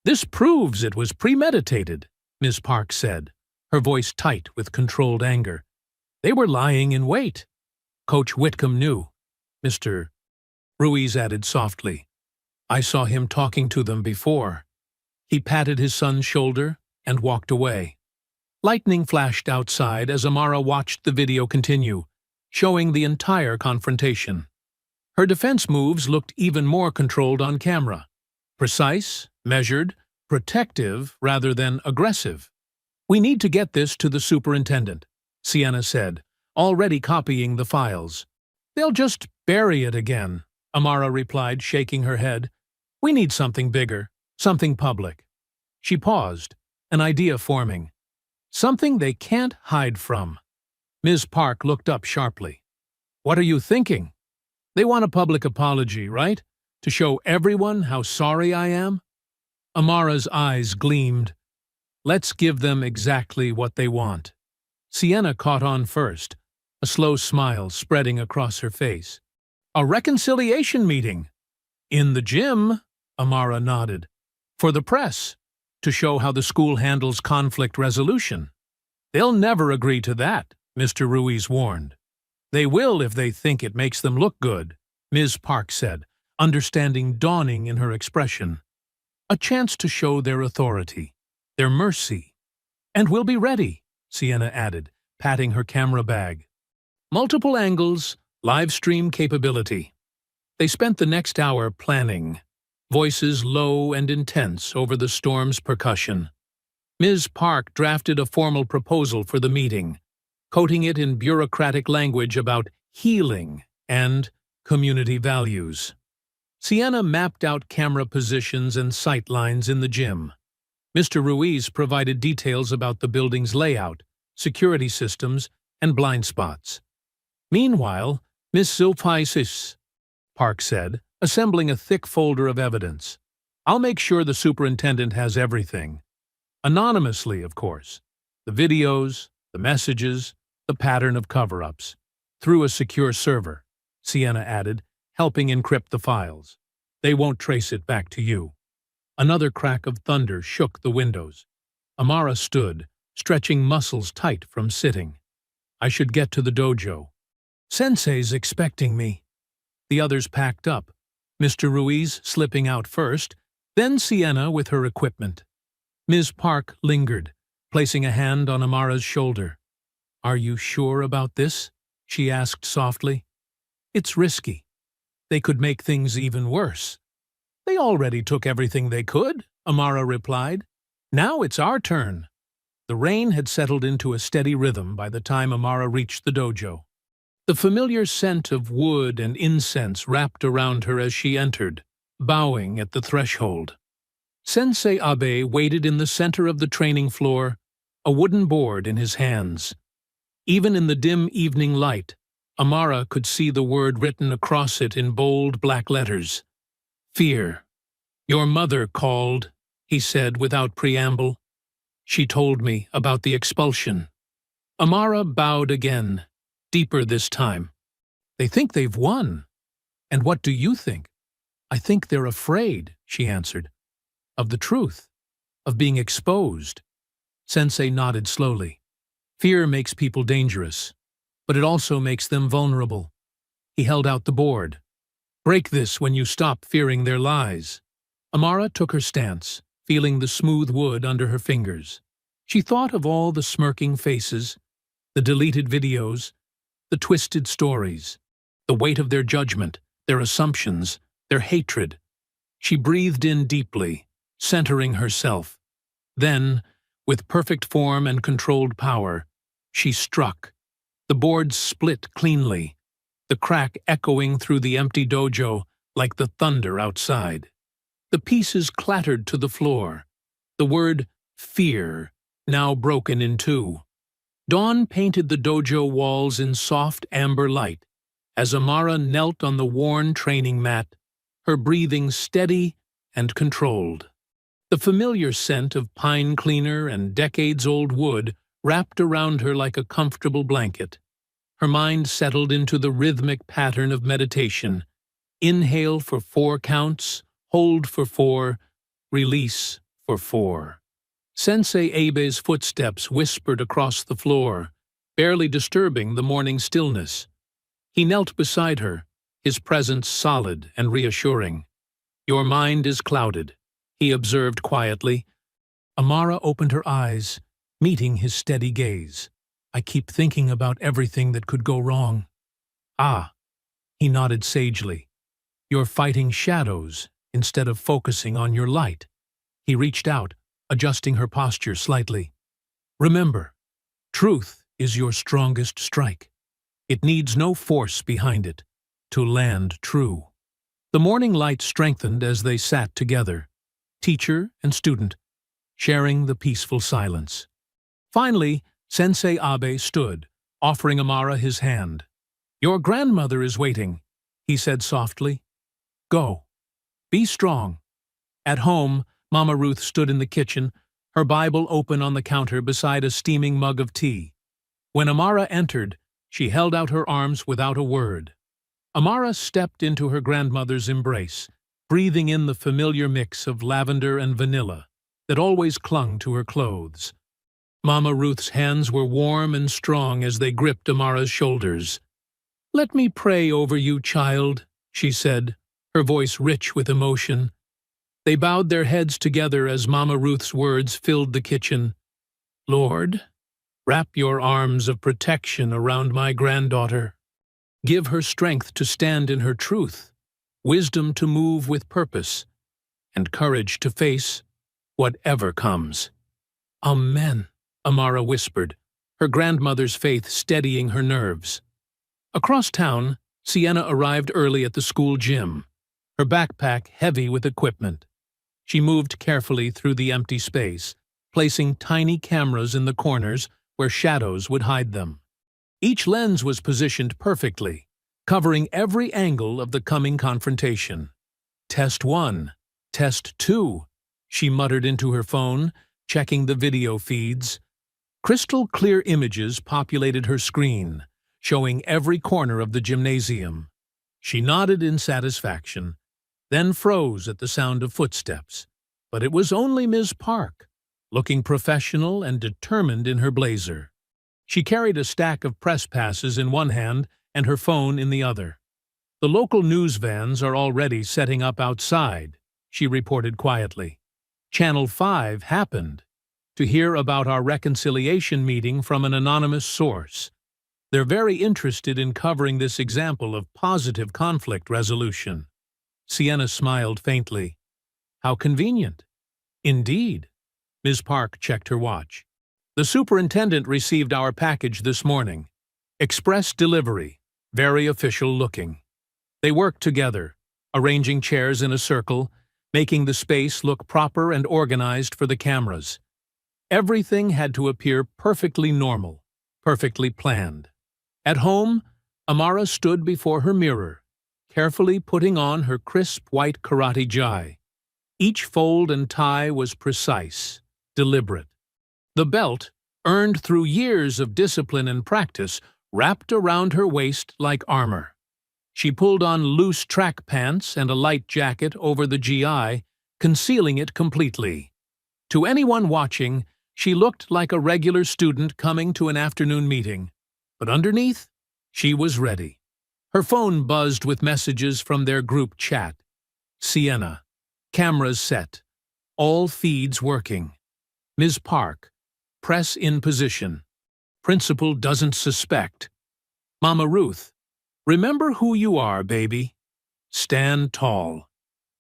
"This proves it was premeditated," Ms. Park said, her voice tight with controlled anger. "They were lying in wait." "Coach Whitcomb knew," Mr. Ruiz added softly. "I saw him talking to them before." He patted his son's shoulder and walked away. Lightning flashed outside as Amara watched the video continue, showing the entire confrontation. Her defense moves looked even more controlled on camera. Precise, measured, protective rather than aggressive. "We need to get this to the superintendent," Sienna said, already copying the files. "They'll just bury it again," Amara replied, shaking her head. "We need something bigger, something public." She paused, an idea forming. Something they can't hide from. Ms. Park looked up sharply. "What are you thinking? They want a public apology, right? To show everyone how sorry I am?" Amara's eyes gleamed. "Let's give them exactly what they want." Sienna caught on first, a slow smile spreading across her face. "A reconciliation meeting." "In the gym," Amara nodded. "For the press, to show how the school handles conflict resolution." "They'll never agree to that," Mr. Ruiz warned. "They will if they think it makes them look good," Ms. Park said, understanding dawning in her expression. "A chance to show their authority, their mercy." "And we'll be ready," Sienna added, patting her camera bag. "Multiple angles, live stream capability." They spent the next hour planning, voices low and intense over the storm's percussion. Ms. Park drafted a formal proposal for the meeting, coating it in bureaucratic language about healing and community values. Sienna mapped out camera positions and sight lines in the gym. Mr. Ruiz provided details about the building's layout, security systems, and blind spots. Meanwhile, Miss Sulpicis, Park said, assembling a thick folder of evidence. I'll make sure the superintendent has everything. Anonymously, of course. The videos, the messages, the pattern of cover-ups. Through a secure server, Sienna added, helping encrypt the files. They won't trace it back to you. Another crack of thunder shook the windows. Amara stood, stretching muscles tight from sitting. I should get to the dojo. Sensei's expecting me. The others packed up, Mr. Ruiz slipping out first, then Sienna with her equipment. Ms. Park lingered, placing a hand on Amara's shoulder. Are you sure about this? She asked softly. It's risky. They could make things even worse. They already took everything they could, Amara replied. Now it's our turn. The rain had settled into a steady rhythm by the time Amara reached the dojo. The familiar scent of wood and incense wrapped around her as she entered, bowing at the threshold. Sensei Abe waited in the center of the training floor, a wooden board in his hands. Even in the dim evening light, Amara could see the word written across it in bold black letters. Fear. Your mother called, he said without preamble. She told me about the expulsion. Amara bowed again, deeper this time. They think they've won. And what do you think? I think they're afraid, she answered. Of the truth. Of being exposed. Sensei nodded slowly. Fear makes people dangerous, but it also makes them vulnerable. He held out the board. Break this when you stop fearing their lies. Amara took her stance, feeling the smooth wood under her fingers. She thought of all the smirking faces, the deleted videos, the twisted stories, the weight of their judgment, their assumptions, their hatred. She breathed in deeply, centering herself. Then, with perfect form and controlled power, she struck. The board split cleanly, the crack echoing through the empty dojo like the thunder outside. The pieces clattered to the floor, the word fear now broken in two. Dawn painted the dojo walls in soft amber light as Amara knelt on the worn training mat, her breathing steady and controlled. The familiar scent of pine cleaner and decades-old wood wrapped around her like a comfortable blanket. Her mind settled into the rhythmic pattern of meditation. Inhale for 4 counts, hold for 4, release for 4. Sensei Abe's footsteps whispered across the floor, barely disturbing the morning stillness. He knelt beside her, his presence solid and reassuring. Your mind is clouded, he observed quietly. Amara opened her eyes, meeting his steady gaze. I keep thinking about everything that could go wrong. Ah, he nodded sagely. You're fighting shadows instead of focusing on your light. He reached out, adjusting her posture slightly. Remember, truth is your strongest strike. It needs no force behind it to land true. The morning light strengthened as they sat together, teacher and student, sharing the peaceful silence. Finally, Sensei Abe stood, offering Amara his hand. Your grandmother is waiting, he said softly. Go. Be strong. At home, Mama Ruth stood in the kitchen, her Bible open on the counter beside a steaming mug of tea. When Amara entered, she held out her arms without a word. Amara stepped into her grandmother's embrace, breathing in the familiar mix of lavender and vanilla that always clung to her clothes. Mama Ruth's hands were warm and strong as they gripped Amara's shoulders. Let me pray over you, child, she said, her voice rich with emotion. They bowed their heads together as Mama Ruth's words filled the kitchen. Lord, wrap your arms of protection around my granddaughter. Give her strength to stand in her truth, wisdom to move with purpose, and courage to face whatever comes. "Amen," Amara whispered, her grandmother's faith steadying her nerves. Across town, Sienna arrived early at the school gym, her backpack heavy with equipment. She moved carefully through the empty space, placing tiny cameras in the corners where shadows would hide them. Each lens was positioned perfectly, covering every angle of the coming confrontation. "Test 1, Test 2, she muttered into her phone, checking the video feeds. Crystal clear images populated her screen, showing every corner of the gymnasium. She nodded in satisfaction, then froze at the sound of footsteps. But it was only Ms. Park, looking professional and determined in her blazer. She carried a stack of press passes in one hand and her phone in the other. "The local news vans are already setting up outside," she reported quietly. "Channel 5 happened to hear about our reconciliation meeting from an anonymous source. They're very interested in covering this example of positive conflict resolution." Sienna smiled faintly. "How convenient." "Indeed." Ms. Park checked her watch. "The superintendent received our package this morning. Express delivery, very official looking." They worked together, arranging chairs in a circle, making the space look proper and organized for the cameras. Everything had to appear perfectly normal, perfectly planned. At home, Amara stood before her mirror, carefully putting on her crisp white karate gi. Each fold and tie was precise, deliberate. The belt, earned through years of discipline and practice, wrapped around her waist like armor. She pulled on loose track pants and a light jacket over the gi, concealing it completely. To anyone watching, she looked like a regular student coming to an afternoon meeting. But underneath, she was ready. Her phone buzzed with messages from their group chat. Sienna. Cameras set. All feeds working. Ms. Park. Press in position. Principal doesn't suspect. Mama Ruth. Remember who you are, baby. Stand tall.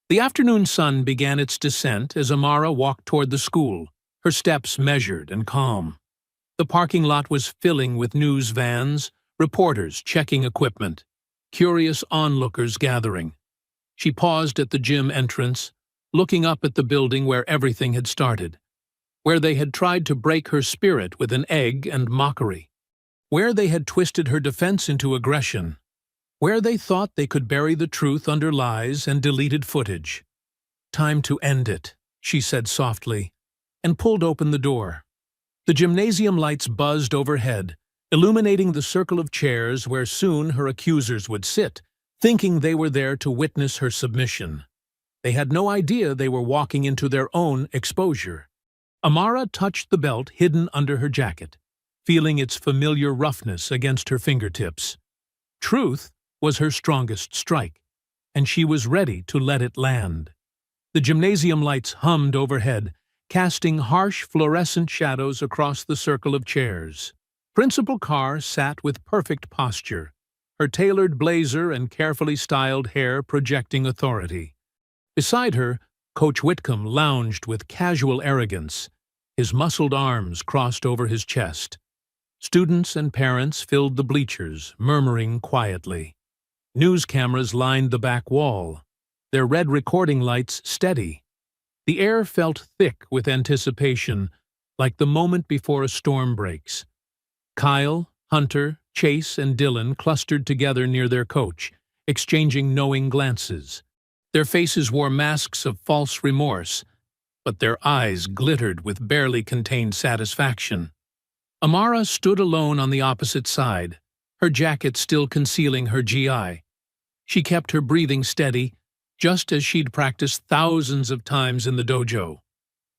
The afternoon sun began its descent as Amara walked toward the school, her steps measured and calm. The parking lot was filling with news vans, reporters checking equipment, curious onlookers gathering. She paused at the gym entrance, looking up at the building where everything had started, where they had tried to break her spirit with an egg and mockery, where they had twisted her defense into aggression, where they thought they could bury the truth under lies and deleted footage. "Time to end it," she said softly, and pulled open the door. The gymnasium lights buzzed overhead, illuminating the circle of chairs where soon her accusers would sit, thinking they were there to witness her submission. They had no idea they were walking into their own exposure. Amara touched the belt hidden under her jacket, feeling its familiar roughness against her fingertips. Truth was her strongest strike, and she was ready to let it land. The gymnasium lights hummed overhead, casting harsh fluorescent shadows across the circle of chairs. Principal Carr sat with perfect posture, her tailored blazer and carefully styled hair projecting authority. Beside her, Coach Whitcomb lounged with casual arrogance, his muscled arms crossed over his chest. Students and parents filled the bleachers, murmuring quietly. News cameras lined the back wall, their red recording lights steady. The air felt thick with anticipation, like the moment before a storm breaks. Kyle, Hunter, Chase, and Dylan clustered together near their coach, exchanging knowing glances. Their faces wore masks of false remorse, but their eyes glittered with barely contained satisfaction. Amara stood alone on the opposite side, her jacket still concealing her gi. She kept her breathing steady, just as she'd practiced thousands of times in the dojo.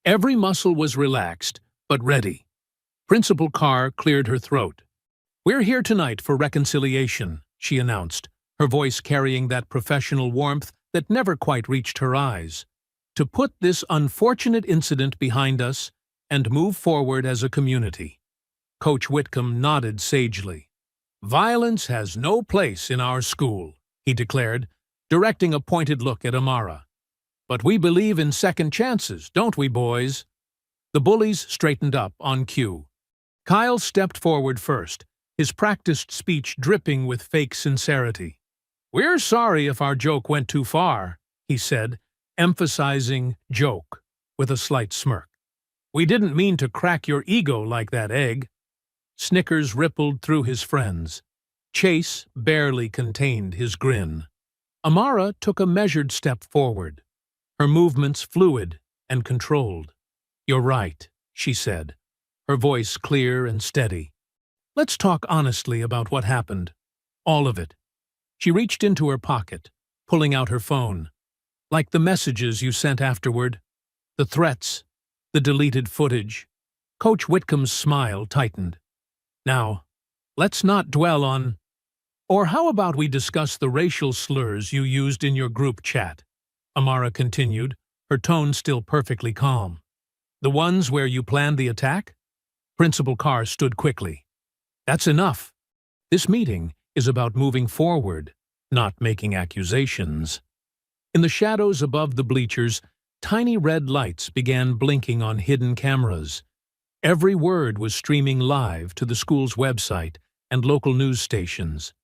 Every muscle was relaxed, but ready. Principal Carr cleared her throat. "We're here tonight for reconciliation," she announced, her voice carrying that professional warmth that never quite reached her eyes. "To put this unfortunate incident behind us and move forward as a community." Coach Whitcomb nodded sagely. "Violence has no place in our school," he declared, directing a pointed look at Amara. "But we believe in second chances, don't we, boys?" The bullies straightened up on cue. Kyle stepped forward first, his practiced speech dripping with fake sincerity. "We're sorry if our joke went too far," he said, emphasizing joke, with a slight smirk. "We didn't mean to crack your ego like that egg." Snickers rippled through his friends. Chase barely contained his grin. Amara took a measured step forward, her movements fluid and controlled. "You're right," she said, her voice clear and steady. "Let's talk honestly about what happened. All of it." She reached into her pocket, pulling out her phone. "Like the messages you sent afterward, the threats, the deleted footage." Coach Whitcomb's smile tightened. "Now, let's not dwell on— Or how about we discuss the racial slurs you used in your group chat?" Amara continued, her tone still perfectly calm. "The ones where you planned the attack?" Principal Carr stood quickly. "That's enough. This meeting is about moving forward, not making accusations." In the shadows above the bleachers, tiny red lights began blinking on hidden cameras. Every word was streaming live to the school's website and local news stations.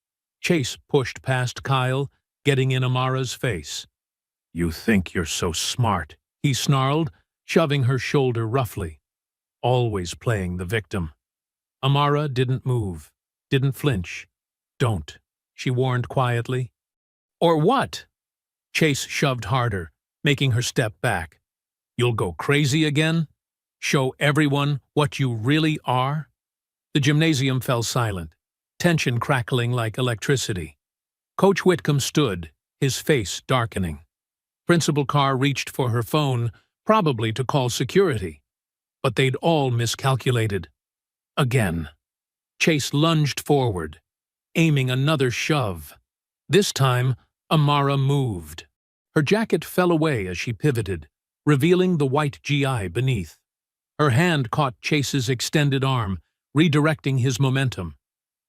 Chase pushed past Kyle, getting in Amara's face. "You think you're so smart," he snarled, shoving her shoulder roughly. "Always playing the victim." Amara didn't move, didn't flinch. "Don't," she warned quietly. "Or what?" Chase shoved harder, making her step back. "You'll go crazy again? Show everyone what you really are?" The gymnasium fell silent, tension crackling like electricity. Coach Whitcomb stood, his face darkening. Principal Carr reached for her phone, probably to call security. But they'd all miscalculated. Again. Chase lunged forward, aiming another shove. This time, Amara moved. Her jacket fell away as she pivoted, revealing the white GI beneath. Her hand caught Chase's extended arm, redirecting his momentum.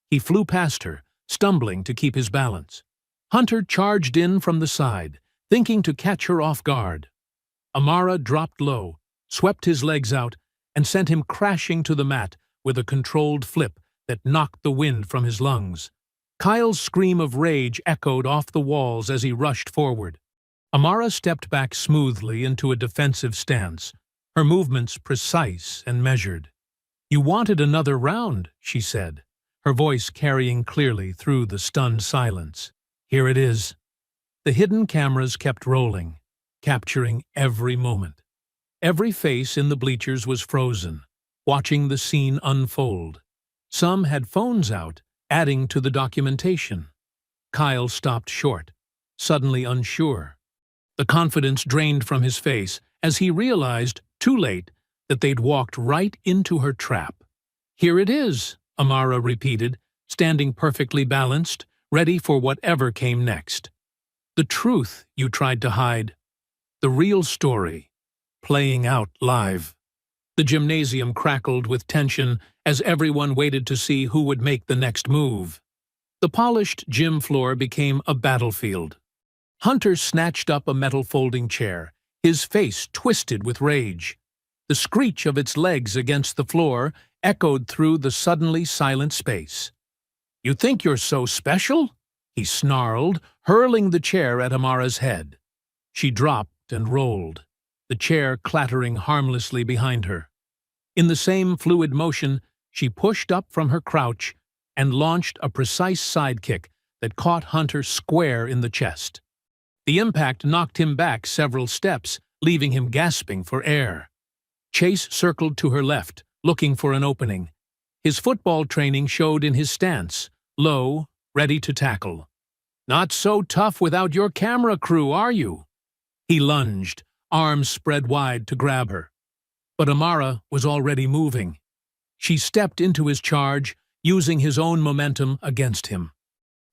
He flew past her, stumbling to keep his balance. Hunter charged in from the side, thinking to catch her off guard. Amara dropped low, swept his legs out, and sent him crashing to the mat with a controlled flip that knocked the wind from his lungs. Kyle's scream of rage echoed off the walls as he rushed forward. Amara stepped back smoothly into a defensive stance, her movements precise and measured. "You wanted another round," she said, her voice carrying clearly through the stunned silence. "Here it is." The hidden cameras kept rolling, capturing every moment. Every face in the bleachers was frozen, watching the scene unfold. Some had phones out, adding to the documentation. Kyle stopped short, suddenly unsure. The confidence drained from his face as he realized, too late, that they'd walked right into her trap. "Here it is," Amara repeated, standing perfectly balanced, ready for whatever came next. "The truth you tried to hide. The real story, playing out live." The gymnasium crackled with tension as everyone waited to see who would make the next move. The polished gym floor became a battlefield. Hunter snatched up a metal folding chair, his face twisted with rage. The screech of its legs against the floor echoed through the suddenly silent space. "You think you're so special?" he snarled, hurling the chair at Amara's head. She dropped and rolled, the chair clattering harmlessly behind her. In the same fluid motion, she pushed up from her crouch and launched a precise sidekick that caught Hunter square in the chest. The impact knocked him back several steps, leaving him gasping for air. Chase circled to her left, looking for an opening. His football training showed in his stance, low, ready to tackle. "Not so tough without your camera crew, are you?" He lunged, arms spread wide to grab her. But Amara was already moving. She stepped into his charge, using his own momentum against him.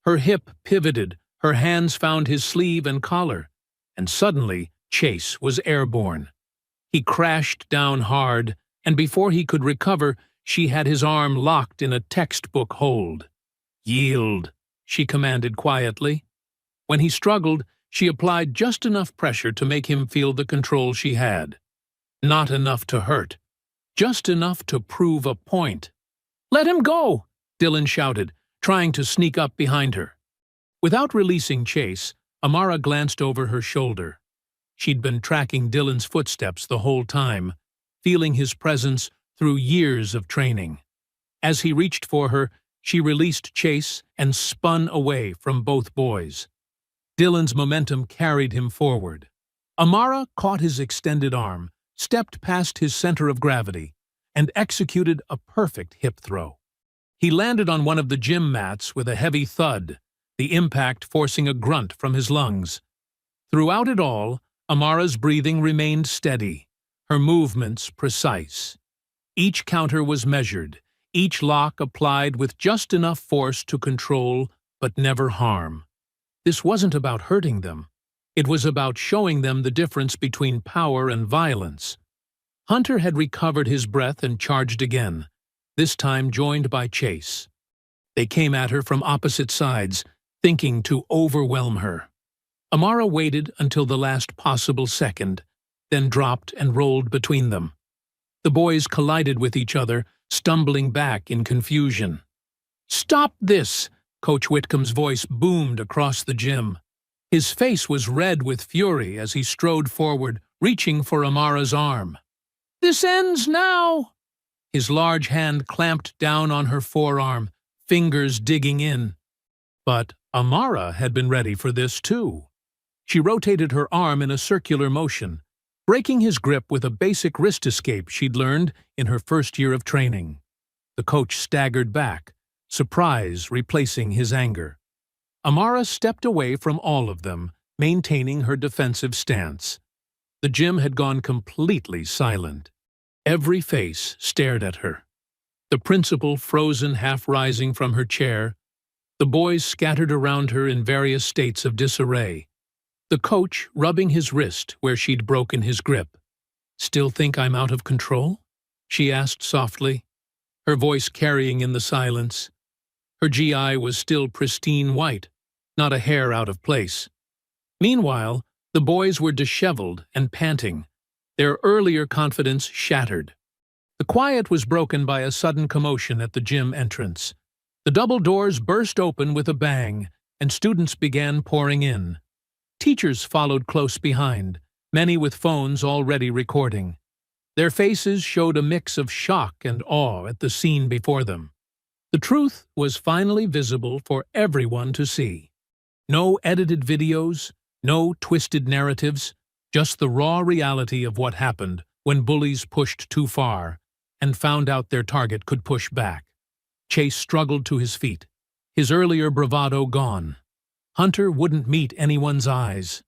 Her hip pivoted, her hands found his sleeve and collar, and suddenly Chase was airborne. He crashed down hard, and before he could recover, she had his arm locked in a textbook hold. "Yield," she commanded quietly. When he struggled, she applied just enough pressure to make him feel the control she had. Not enough to hurt, just enough to prove a point. "Let him go!" Dylan shouted, trying to sneak up behind her. Without releasing Chase, Amara glanced over her shoulder. She'd been tracking Dylan's footsteps the whole time, feeling his presence through years of training. As he reached for her, she released Chase and spun away from both boys. Dylan's momentum carried him forward. Amara caught his extended arm, stepped past his center of gravity, and executed a perfect hip throw. He landed on one of the gym mats with a heavy thud, the impact forcing a grunt from his lungs. Throughout it all, Amara's breathing remained steady, her movements precise. Each counter was measured, each lock applied with just enough force to control but never harm. This wasn't about hurting them. It was about showing them the difference between power and violence. Hunter had recovered his breath and charged again, this time joined by Chase. They came at her from opposite sides, thinking to overwhelm her. Amara waited until the last possible second, then dropped and rolled between them. The boys collided with each other, stumbling back in confusion. "Stop this!" Coach Whitcomb's voice boomed across the gym. His face was red with fury as he strode forward, reaching for Amara's arm. "This ends now!" His large hand clamped down on her forearm, fingers digging in. But Amara had been ready for this too. She rotated her arm in a circular motion, breaking his grip with a basic wrist escape she'd learned in her first year of training. The coach staggered back, surprise replacing his anger. Amara stepped away from all of them, maintaining her defensive stance. The gym had gone completely silent. Every face stared at her. The principal frozen, half-rising from her chair. The boys scattered around her in various states of disarray. The coach rubbing his wrist where she'd broken his grip. "Still think I'm out of control?" she asked softly, her voice carrying in the silence. Her GI was still pristine white, not a hair out of place. Meanwhile, the boys were disheveled and panting, their earlier confidence shattered. The quiet was broken by a sudden commotion at the gym entrance. The double doors burst open with a bang, and students began pouring in. Teachers followed close behind, many with phones already recording. Their faces showed a mix of shock and awe at the scene before them. The truth was finally visible for everyone to see. No edited videos, no twisted narratives, just the raw reality of what happened when bullies pushed too far and found out their target could push back. Chase struggled to his feet, his earlier bravado gone. Hunter wouldn't meet anyone's eyes.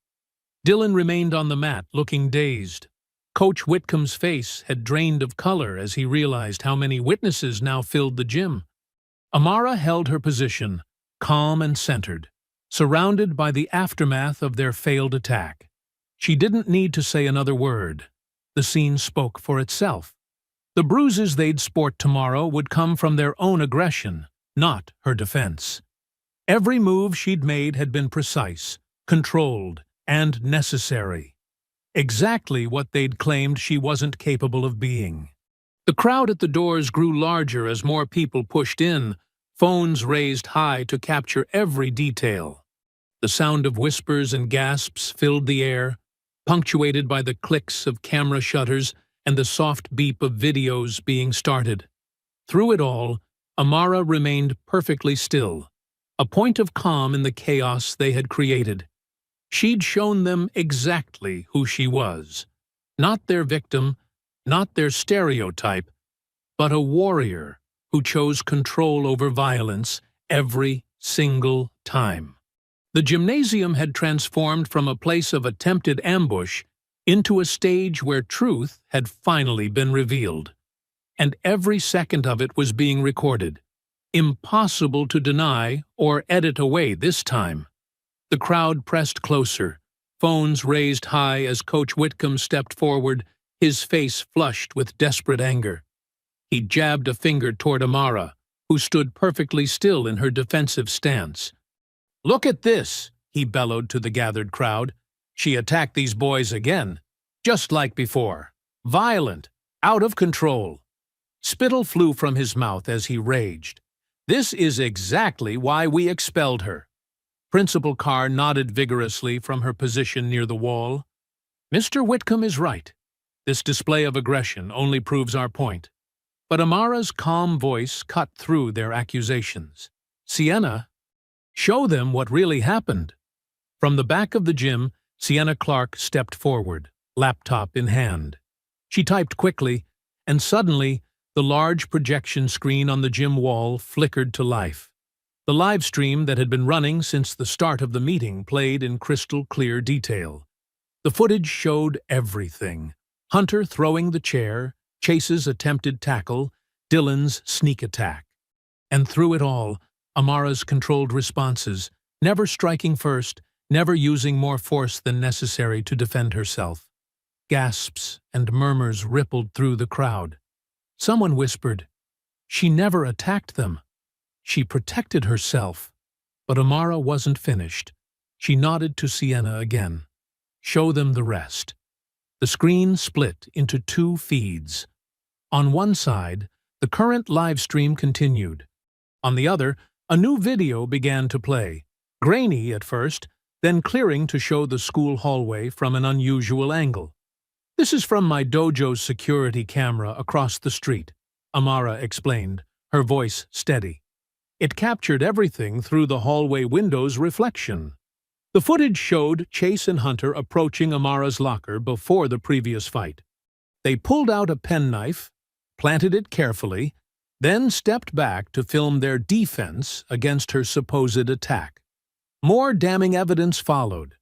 Dylan remained on the mat, looking dazed. Coach Whitcomb's face had drained of color as he realized how many witnesses now filled the gym. Amara held her position, calm and centered, surrounded by the aftermath of their failed attack. She didn't need to say another word. The scene spoke for itself. The bruises they'd sport tomorrow would come from their own aggression, not her defense. Every move she'd made had been precise, controlled, and necessary. Exactly what they'd claimed she wasn't capable of being. The crowd at the doors grew larger as more people pushed in, phones raised high to capture every detail. The sound of whispers and gasps filled the air, punctuated by the clicks of camera shutters and the soft beep of videos being started. Through it all, Amara remained perfectly still, a point of calm in the chaos they had created. She'd shown them exactly who she was. Not their victim, not their stereotype, but a warrior who chose control over violence every single time. The gymnasium had transformed from a place of attempted ambush into a stage where truth had finally been revealed. And every second of it was being recorded. Impossible to deny or edit away this time. The crowd pressed closer, phones raised high as Coach Whitcomb stepped forward, his face flushed with desperate anger. He jabbed a finger toward Amara, who stood perfectly still in her defensive stance. "Look at this," he bellowed to the gathered crowd. "She attacked these boys again, just like before. Violent, out of control. Spittle flew from his mouth as he raged. "This is exactly why we expelled her." Principal Carr nodded vigorously from her position near the wall. "Mr. Whitcomb is right. This display of aggression only proves our point." But Amara's calm voice cut through their accusations. "Sienna, show them what really happened." From the back of the gym, Sienna Clark stepped forward, laptop in hand. She typed quickly, and suddenly, the large projection screen on the gym wall flickered to life. The live stream that had been running since the start of the meeting played in crystal clear detail. The footage showed everything: Hunter throwing the chair, Chase's attempted tackle, Dylan's sneak attack. And through it all, Amara's controlled responses, never striking first, never using more force than necessary to defend herself. Gasps and murmurs rippled through the crowd. Someone whispered, "She never attacked them. She protected herself." But Amara wasn't finished. She nodded to Sienna again. "Show them the rest." The screen split into two feeds. On one side, the current live stream continued. On the other, a new video began to play, grainy at first, then clearing to show the school hallway from an unusual angle. "This is from my dojo's security camera across the street," Amara explained, her voice steady. It captured everything through the hallway window's reflection. The footage showed Chase and Hunter approaching Amara's locker before the previous fight. They pulled out a penknife, planted it carefully, then stepped back to film their defense against her supposed attack. More damning evidence followed.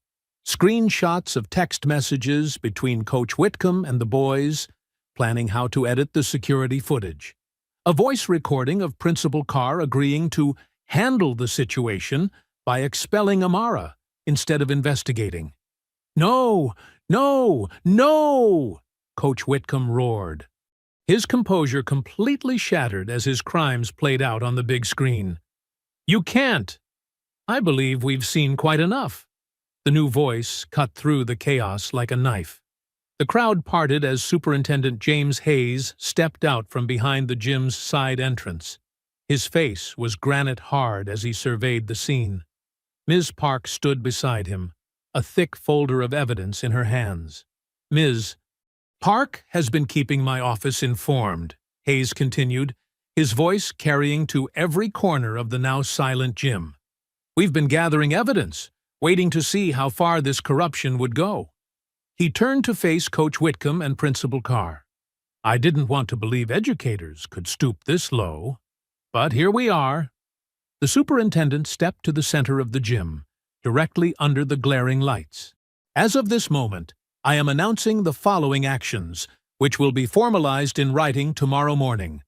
Screenshots of text messages between Coach Whitcomb and the boys, planning how to edit the security footage. A voice recording of Principal Carr agreeing to handle the situation by expelling Amara instead of investigating. "No! No! No!" Coach Whitcomb roared. His composure completely shattered as his crimes played out on the big screen. "You can't! I believe we've seen quite enough." The new voice cut through the chaos like a knife. The crowd parted as Superintendent James Hayes stepped out from behind the gym's side entrance. His face was granite hard as he surveyed the scene. Ms. Park stood beside him, a thick folder of evidence in her hands. "Ms. Park has been keeping my office informed," Hayes continued, his voice carrying to every corner of the now silent gym. "We've been gathering evidence, waiting to see how far this corruption would go." He turned to face Coach Whitcomb and Principal Carr. "I didn't want to believe educators could stoop this low, but here we are." The superintendent stepped to the center of the gym, directly under the glaring lights. "As of this moment, I am announcing the following actions, which will be formalized in writing tomorrow morning.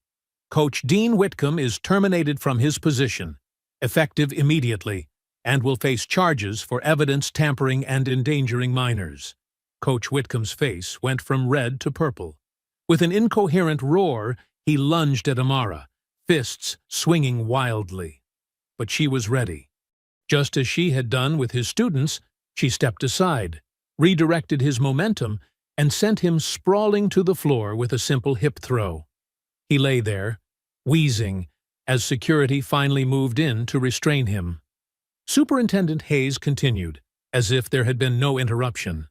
Coach Dean Whitcomb is terminated from his position, effective immediately, and will face charges for evidence tampering and endangering minors." Coach Whitcomb's face went from red to purple. With an incoherent roar, he lunged at Amara, fists swinging wildly. But she was ready. Just as she had done with his students, she stepped aside, redirected his momentum, and sent him sprawling to the floor with a simple hip throw. He lay there, wheezing, as security finally moved in to restrain him. Superintendent Hayes continued, as if there had been no interruption.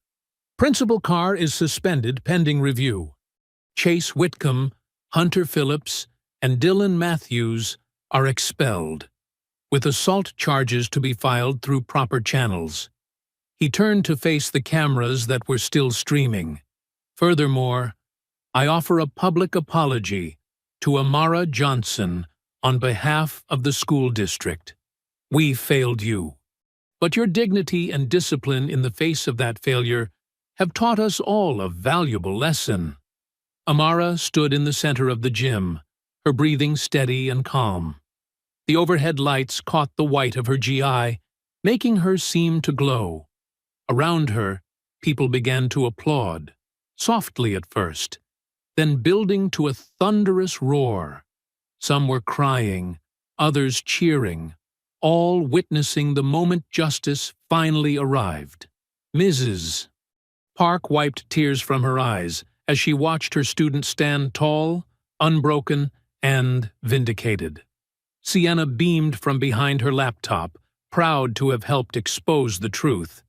"Principal Carr is suspended pending review. Chase Whitcomb, Hunter Phillips, and Dylan Matthews are expelled, with assault charges to be filed through proper channels." He turned to face the cameras that were still streaming. "Furthermore, I offer a public apology to Amara Johnson on behalf of the school district. We failed you. But your dignity and discipline in the face of that failure have taught us all a valuable lesson." Amara stood in the center of the gym, her breathing steady and calm. The overhead lights caught the white of her GI, making her seem to glow. Around her, people began to applaud, softly at first, then building to a thunderous roar. Some were crying, others cheering, all witnessing the moment justice finally arrived. Mrs. Park wiped tears from her eyes as she watched her student stand tall, unbroken and vindicated. Sienna beamed from behind her laptop, proud to have helped expose the truth.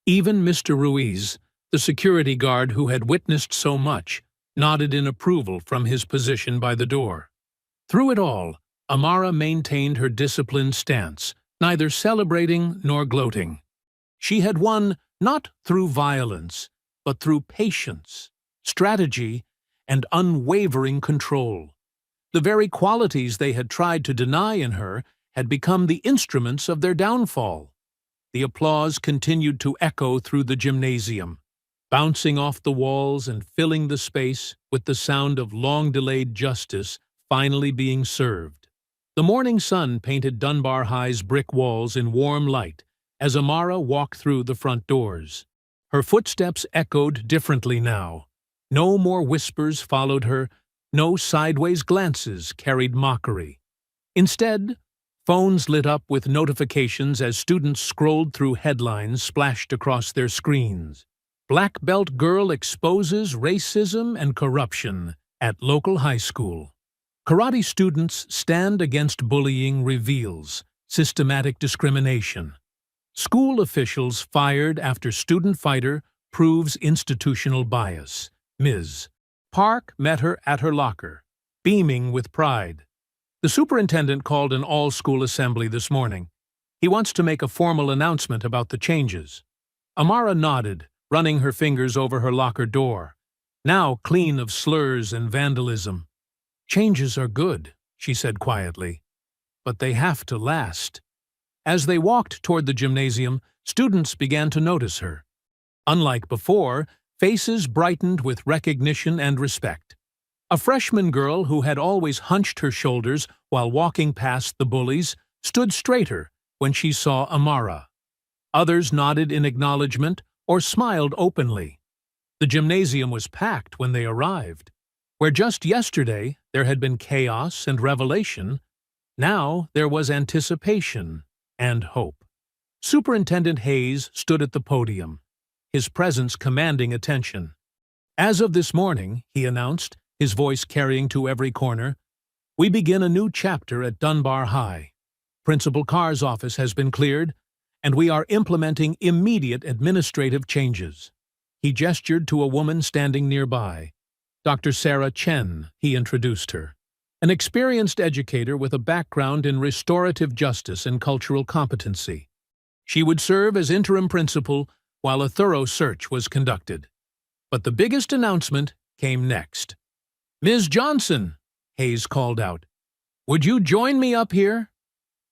Even Mr. Ruiz, the security guard who had witnessed so much, nodded in approval from his position by the door. Through it all, Amara maintained her disciplined stance, neither celebrating nor gloating. She had won not through violence, but through patience, strategy, and unwavering control. The very qualities they had tried to deny in her had become the instruments of their downfall. The applause continued to echo through the gymnasium, bouncing off the walls and filling the space with the sound of long-delayed justice finally being served. The morning sun painted Dunbar High's brick walls in warm light as Amara walked through the front doors. Her footsteps echoed differently now. No more whispers followed her, no sideways glances carried mockery. Instead, phones lit up with notifications as students scrolled through headlines splashed across their screens. Black Belt Girl exposes racism and corruption at local high school. Karate students stand against bullying reveals systematic discrimination. School officials fired after student fighter proves institutional bias. Ms. Park met her at her locker, beaming with pride. The superintendent called an all-school assembly this morning. He wants to make a formal announcement about the changes. Amara nodded, running her fingers over her locker door, now clean of slurs and vandalism. "Changes are good," she said quietly, "but they have to last." As they walked toward the gymnasium, students began to notice her. Unlike before, faces brightened with recognition and respect. A freshman girl who had always hunched her shoulders while walking past the bullies stood straighter when she saw Amara. Others nodded in acknowledgement or smiled openly. The gymnasium was packed when they arrived. Where just yesterday there had been chaos and revelation, now there was anticipation and hope. Superintendent Hayes stood at the podium, his presence commanding attention. "As of this morning," he announced, his voice carrying to every corner, "we begin a new chapter at Dunbar High. Principal Carr's office has been cleared, and we are implementing immediate administrative changes." He gestured to a woman standing nearby. Dr. Sarah Chen, he introduced her, an experienced educator with a background in restorative justice and cultural competency. She would serve as interim principal while a thorough search was conducted. But the biggest announcement came next. "Ms. Johnson," Hayes called out, "would you join me up here?"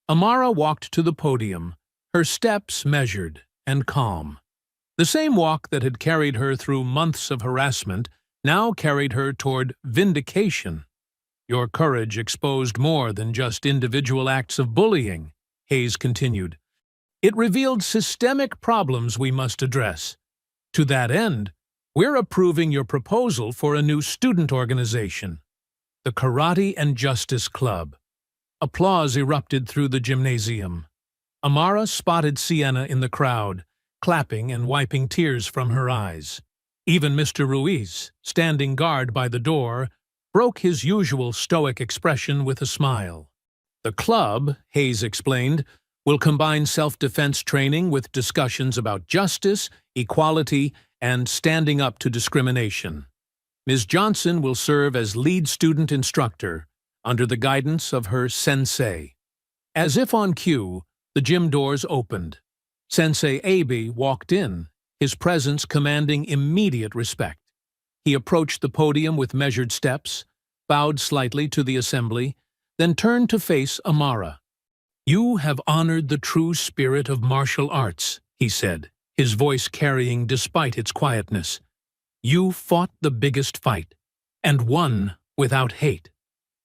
Amara walked to the podium, her steps measured and calm. The same walk that had carried her through months of harassment now carried her toward vindication. "Your courage exposed more than just individual acts of bullying," Hayes continued. "It revealed systemic problems we must address. To that end, we're approving your proposal for a new student organization, the Karate and Justice Club." Applause erupted through the gymnasium. Amara spotted Sienna in the crowd, clapping and wiping tears from her eyes. Even Mr. Ruiz, standing guard by the door, broke his usual stoic expression with a smile. "The club," Hayes explained, "will combine self-defense training with discussions about justice, equality, and standing up to discrimination. Ms. Johnson will serve as lead student instructor under the guidance of her sensei." As if on cue, the gym doors opened. Sensei Abe walked in, his presence commanding immediate respect. He approached the podium with measured steps, bowed slightly to the assembly, then turned to face Amara. "You have honored the true spirit of martial arts," he said, his voice carrying despite its quietness. "You fought the biggest fight, and won without hate.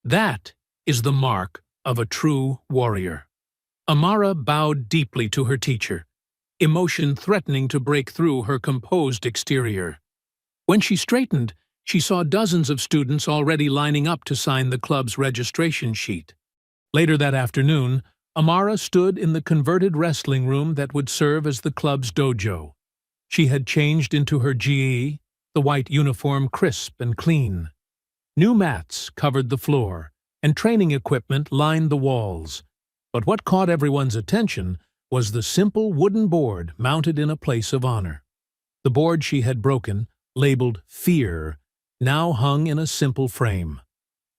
That is the mark of a true warrior." Amara bowed deeply to her teacher, emotion threatening to break through her composed exterior. When she straightened, she saw dozens of students already lining up to sign the club's registration sheet. Later that afternoon, Amara stood in the converted wrestling room that would serve as the club's dojo. She had changed into her GE, the white uniform crisp and clean. New mats covered the floor, and training equipment lined the walls. But what caught everyone's attention was the simple wooden board mounted in a place of honor. The board she had broken, labeled Fear, now hung in a simple frame.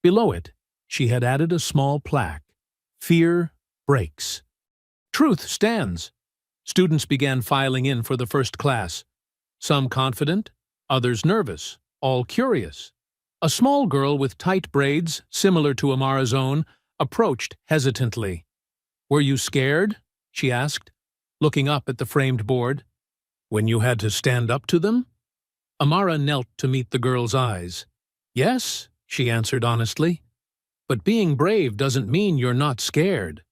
Below it, she had added a small plaque, Fear Breaks. Truth stands. Students began filing in for the first class. Some confident, others nervous, all curious. A small girl with tight braids, similar to Amara's own, approached hesitantly. "Were you scared?" she asked, looking up at the framed board. "When you had to stand up to them?" Amara knelt to meet the girl's eyes. "Yes," she answered honestly. "But being brave doesn't mean you're not scared.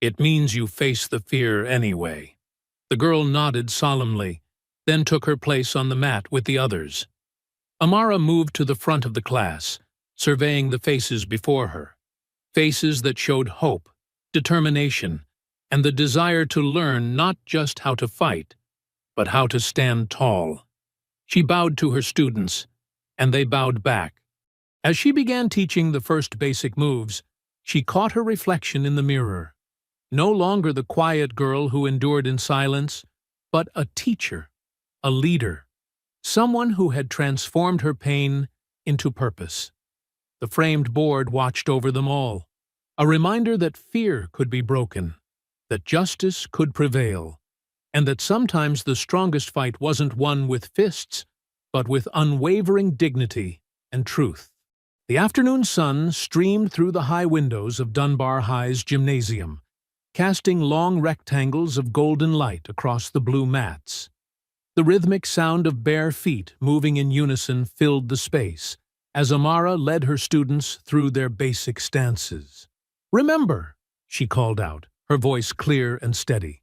It means you face the fear anyway." The girl nodded solemnly, then took her place on the mat with the others. Amara moved to the front of the class, surveying the faces before her. Faces that showed hope, determination, and the desire to learn not just how to fight, but how to stand tall. She bowed to her students, and they bowed back. As she began teaching the first basic moves, she caught her reflection in the mirror. No longer the quiet girl who endured in silence, but a teacher, a leader, someone who had transformed her pain into purpose. The framed board watched over them all, a reminder that fear could be broken, that justice could prevail, and that sometimes the strongest fight wasn't won with fists, but with unwavering dignity and truth. The afternoon sun streamed through the high windows of Dunbar High's gymnasium, casting long rectangles of golden light across the blue mats. The rhythmic sound of bare feet moving in unison filled the space, as Amara led her students through their basic stances. "Remember," she called out, her voice clear and steady,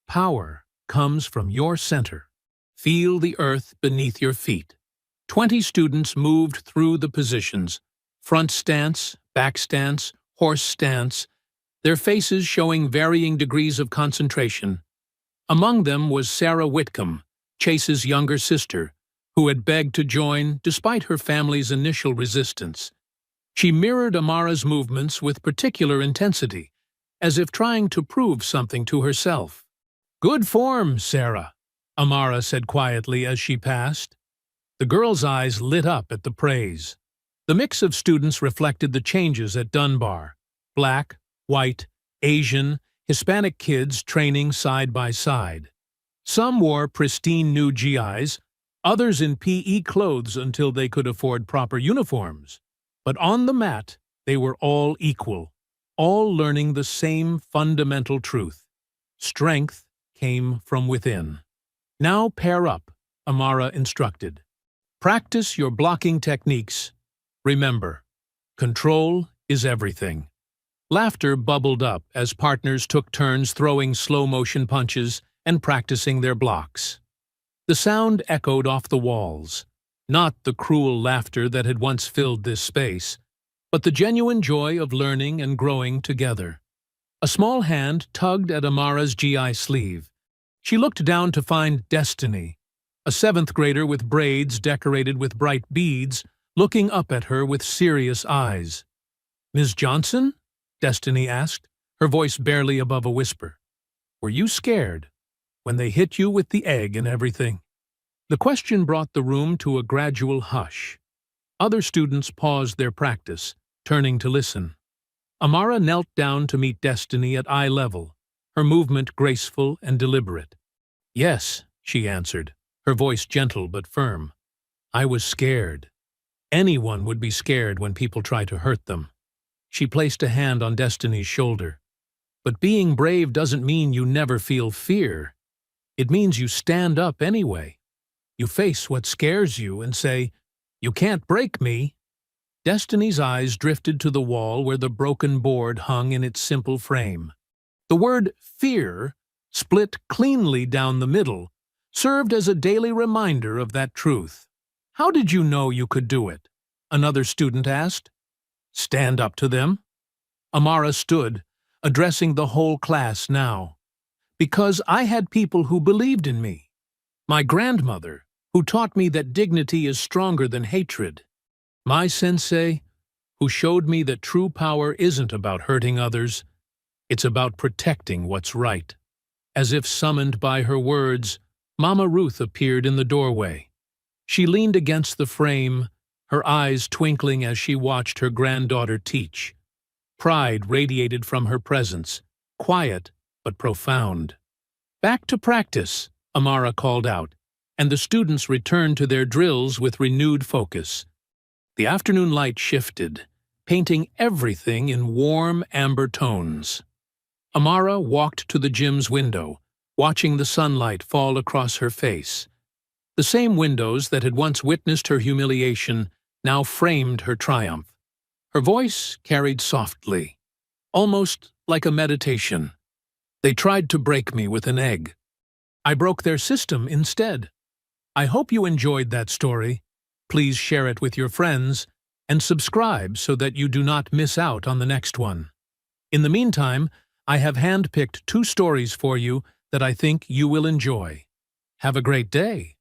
"power comes from your center. Feel the earth beneath your feet." 20 students moved through the positions, front stance, back stance, horse stance, their faces showing varying degrees of concentration. Among them was Sarah Whitcomb, Chase's younger sister, who had begged to join despite her family's initial resistance. She mirrored Amara's movements with particular intensity, as if trying to prove something to herself. "Good form, Sarah," Amara said quietly as she passed. The girl's eyes lit up at the praise. The mix of students reflected the changes at Dunbar: black, white, Asian, Hispanic kids training side by side. Some wore pristine new GIs, others in PE clothes until they could afford proper uniforms. But on the mat, they were all equal, all learning the same fundamental truth. Strength came from within. "Now pair up," Amara instructed. "Practice your blocking techniques. Remember, control is everything." Laughter bubbled up as partners took turns throwing slow-motion punches and practicing their blocks. The sound echoed off the walls, not the cruel laughter that had once filled this space, but the genuine joy of learning and growing together. A small hand tugged at Amara's GI sleeve. She looked down to find Destiny, a 7th grader with braids decorated with bright beads, looking up at her with serious eyes. "Ms. Johnson?" Destiny asked, her voice barely above a whisper. "Were you scared when they hit you with the egg and everything?" The question brought the room to a gradual hush. Other students paused their practice, turning to listen. Amara knelt down to meet Destiny at eye level, her movement graceful and deliberate. "Yes," she answered, her voice gentle but firm. "I was scared. Anyone would be scared when people try to hurt them." She placed a hand on Destiny's shoulder. "But being brave doesn't mean you never feel fear. It means you stand up anyway. You face what scares you and say, 'You can't break me.'" Destiny's eyes drifted to the wall where the broken board hung in its simple frame. The word fear, split cleanly down the middle, served as a daily reminder of that truth. "How did you know you could do it?" another student asked. "Stand up to them." Amara stood, addressing the whole class now. "Because I had people who believed in me. My grandmother, who taught me that dignity is stronger than hatred. My sensei, who showed me that true power isn't about hurting others, it's about protecting what's right. As if summoned by her words, Mama Ruth appeared in the doorway. She leaned against the frame, her eyes twinkling as she watched her granddaughter teach. Pride radiated from her presence, quiet but profound. "Back to practice," Amara called out, and the students returned to their drills with renewed focus. The afternoon light shifted, painting everything in warm amber tones. Amara walked to the gym's window, watching the sunlight fall across her face. The same windows that had once witnessed her humiliation now framed her triumph. Her voice carried softly, almost like a meditation. "They tried to break me with an egg. I broke their system instead." I hope you enjoyed that story. Please share it with your friends and subscribe so that you do not miss out on the next one. In the meantime, I have handpicked 2 stories for you that I think you will enjoy. Have a great day.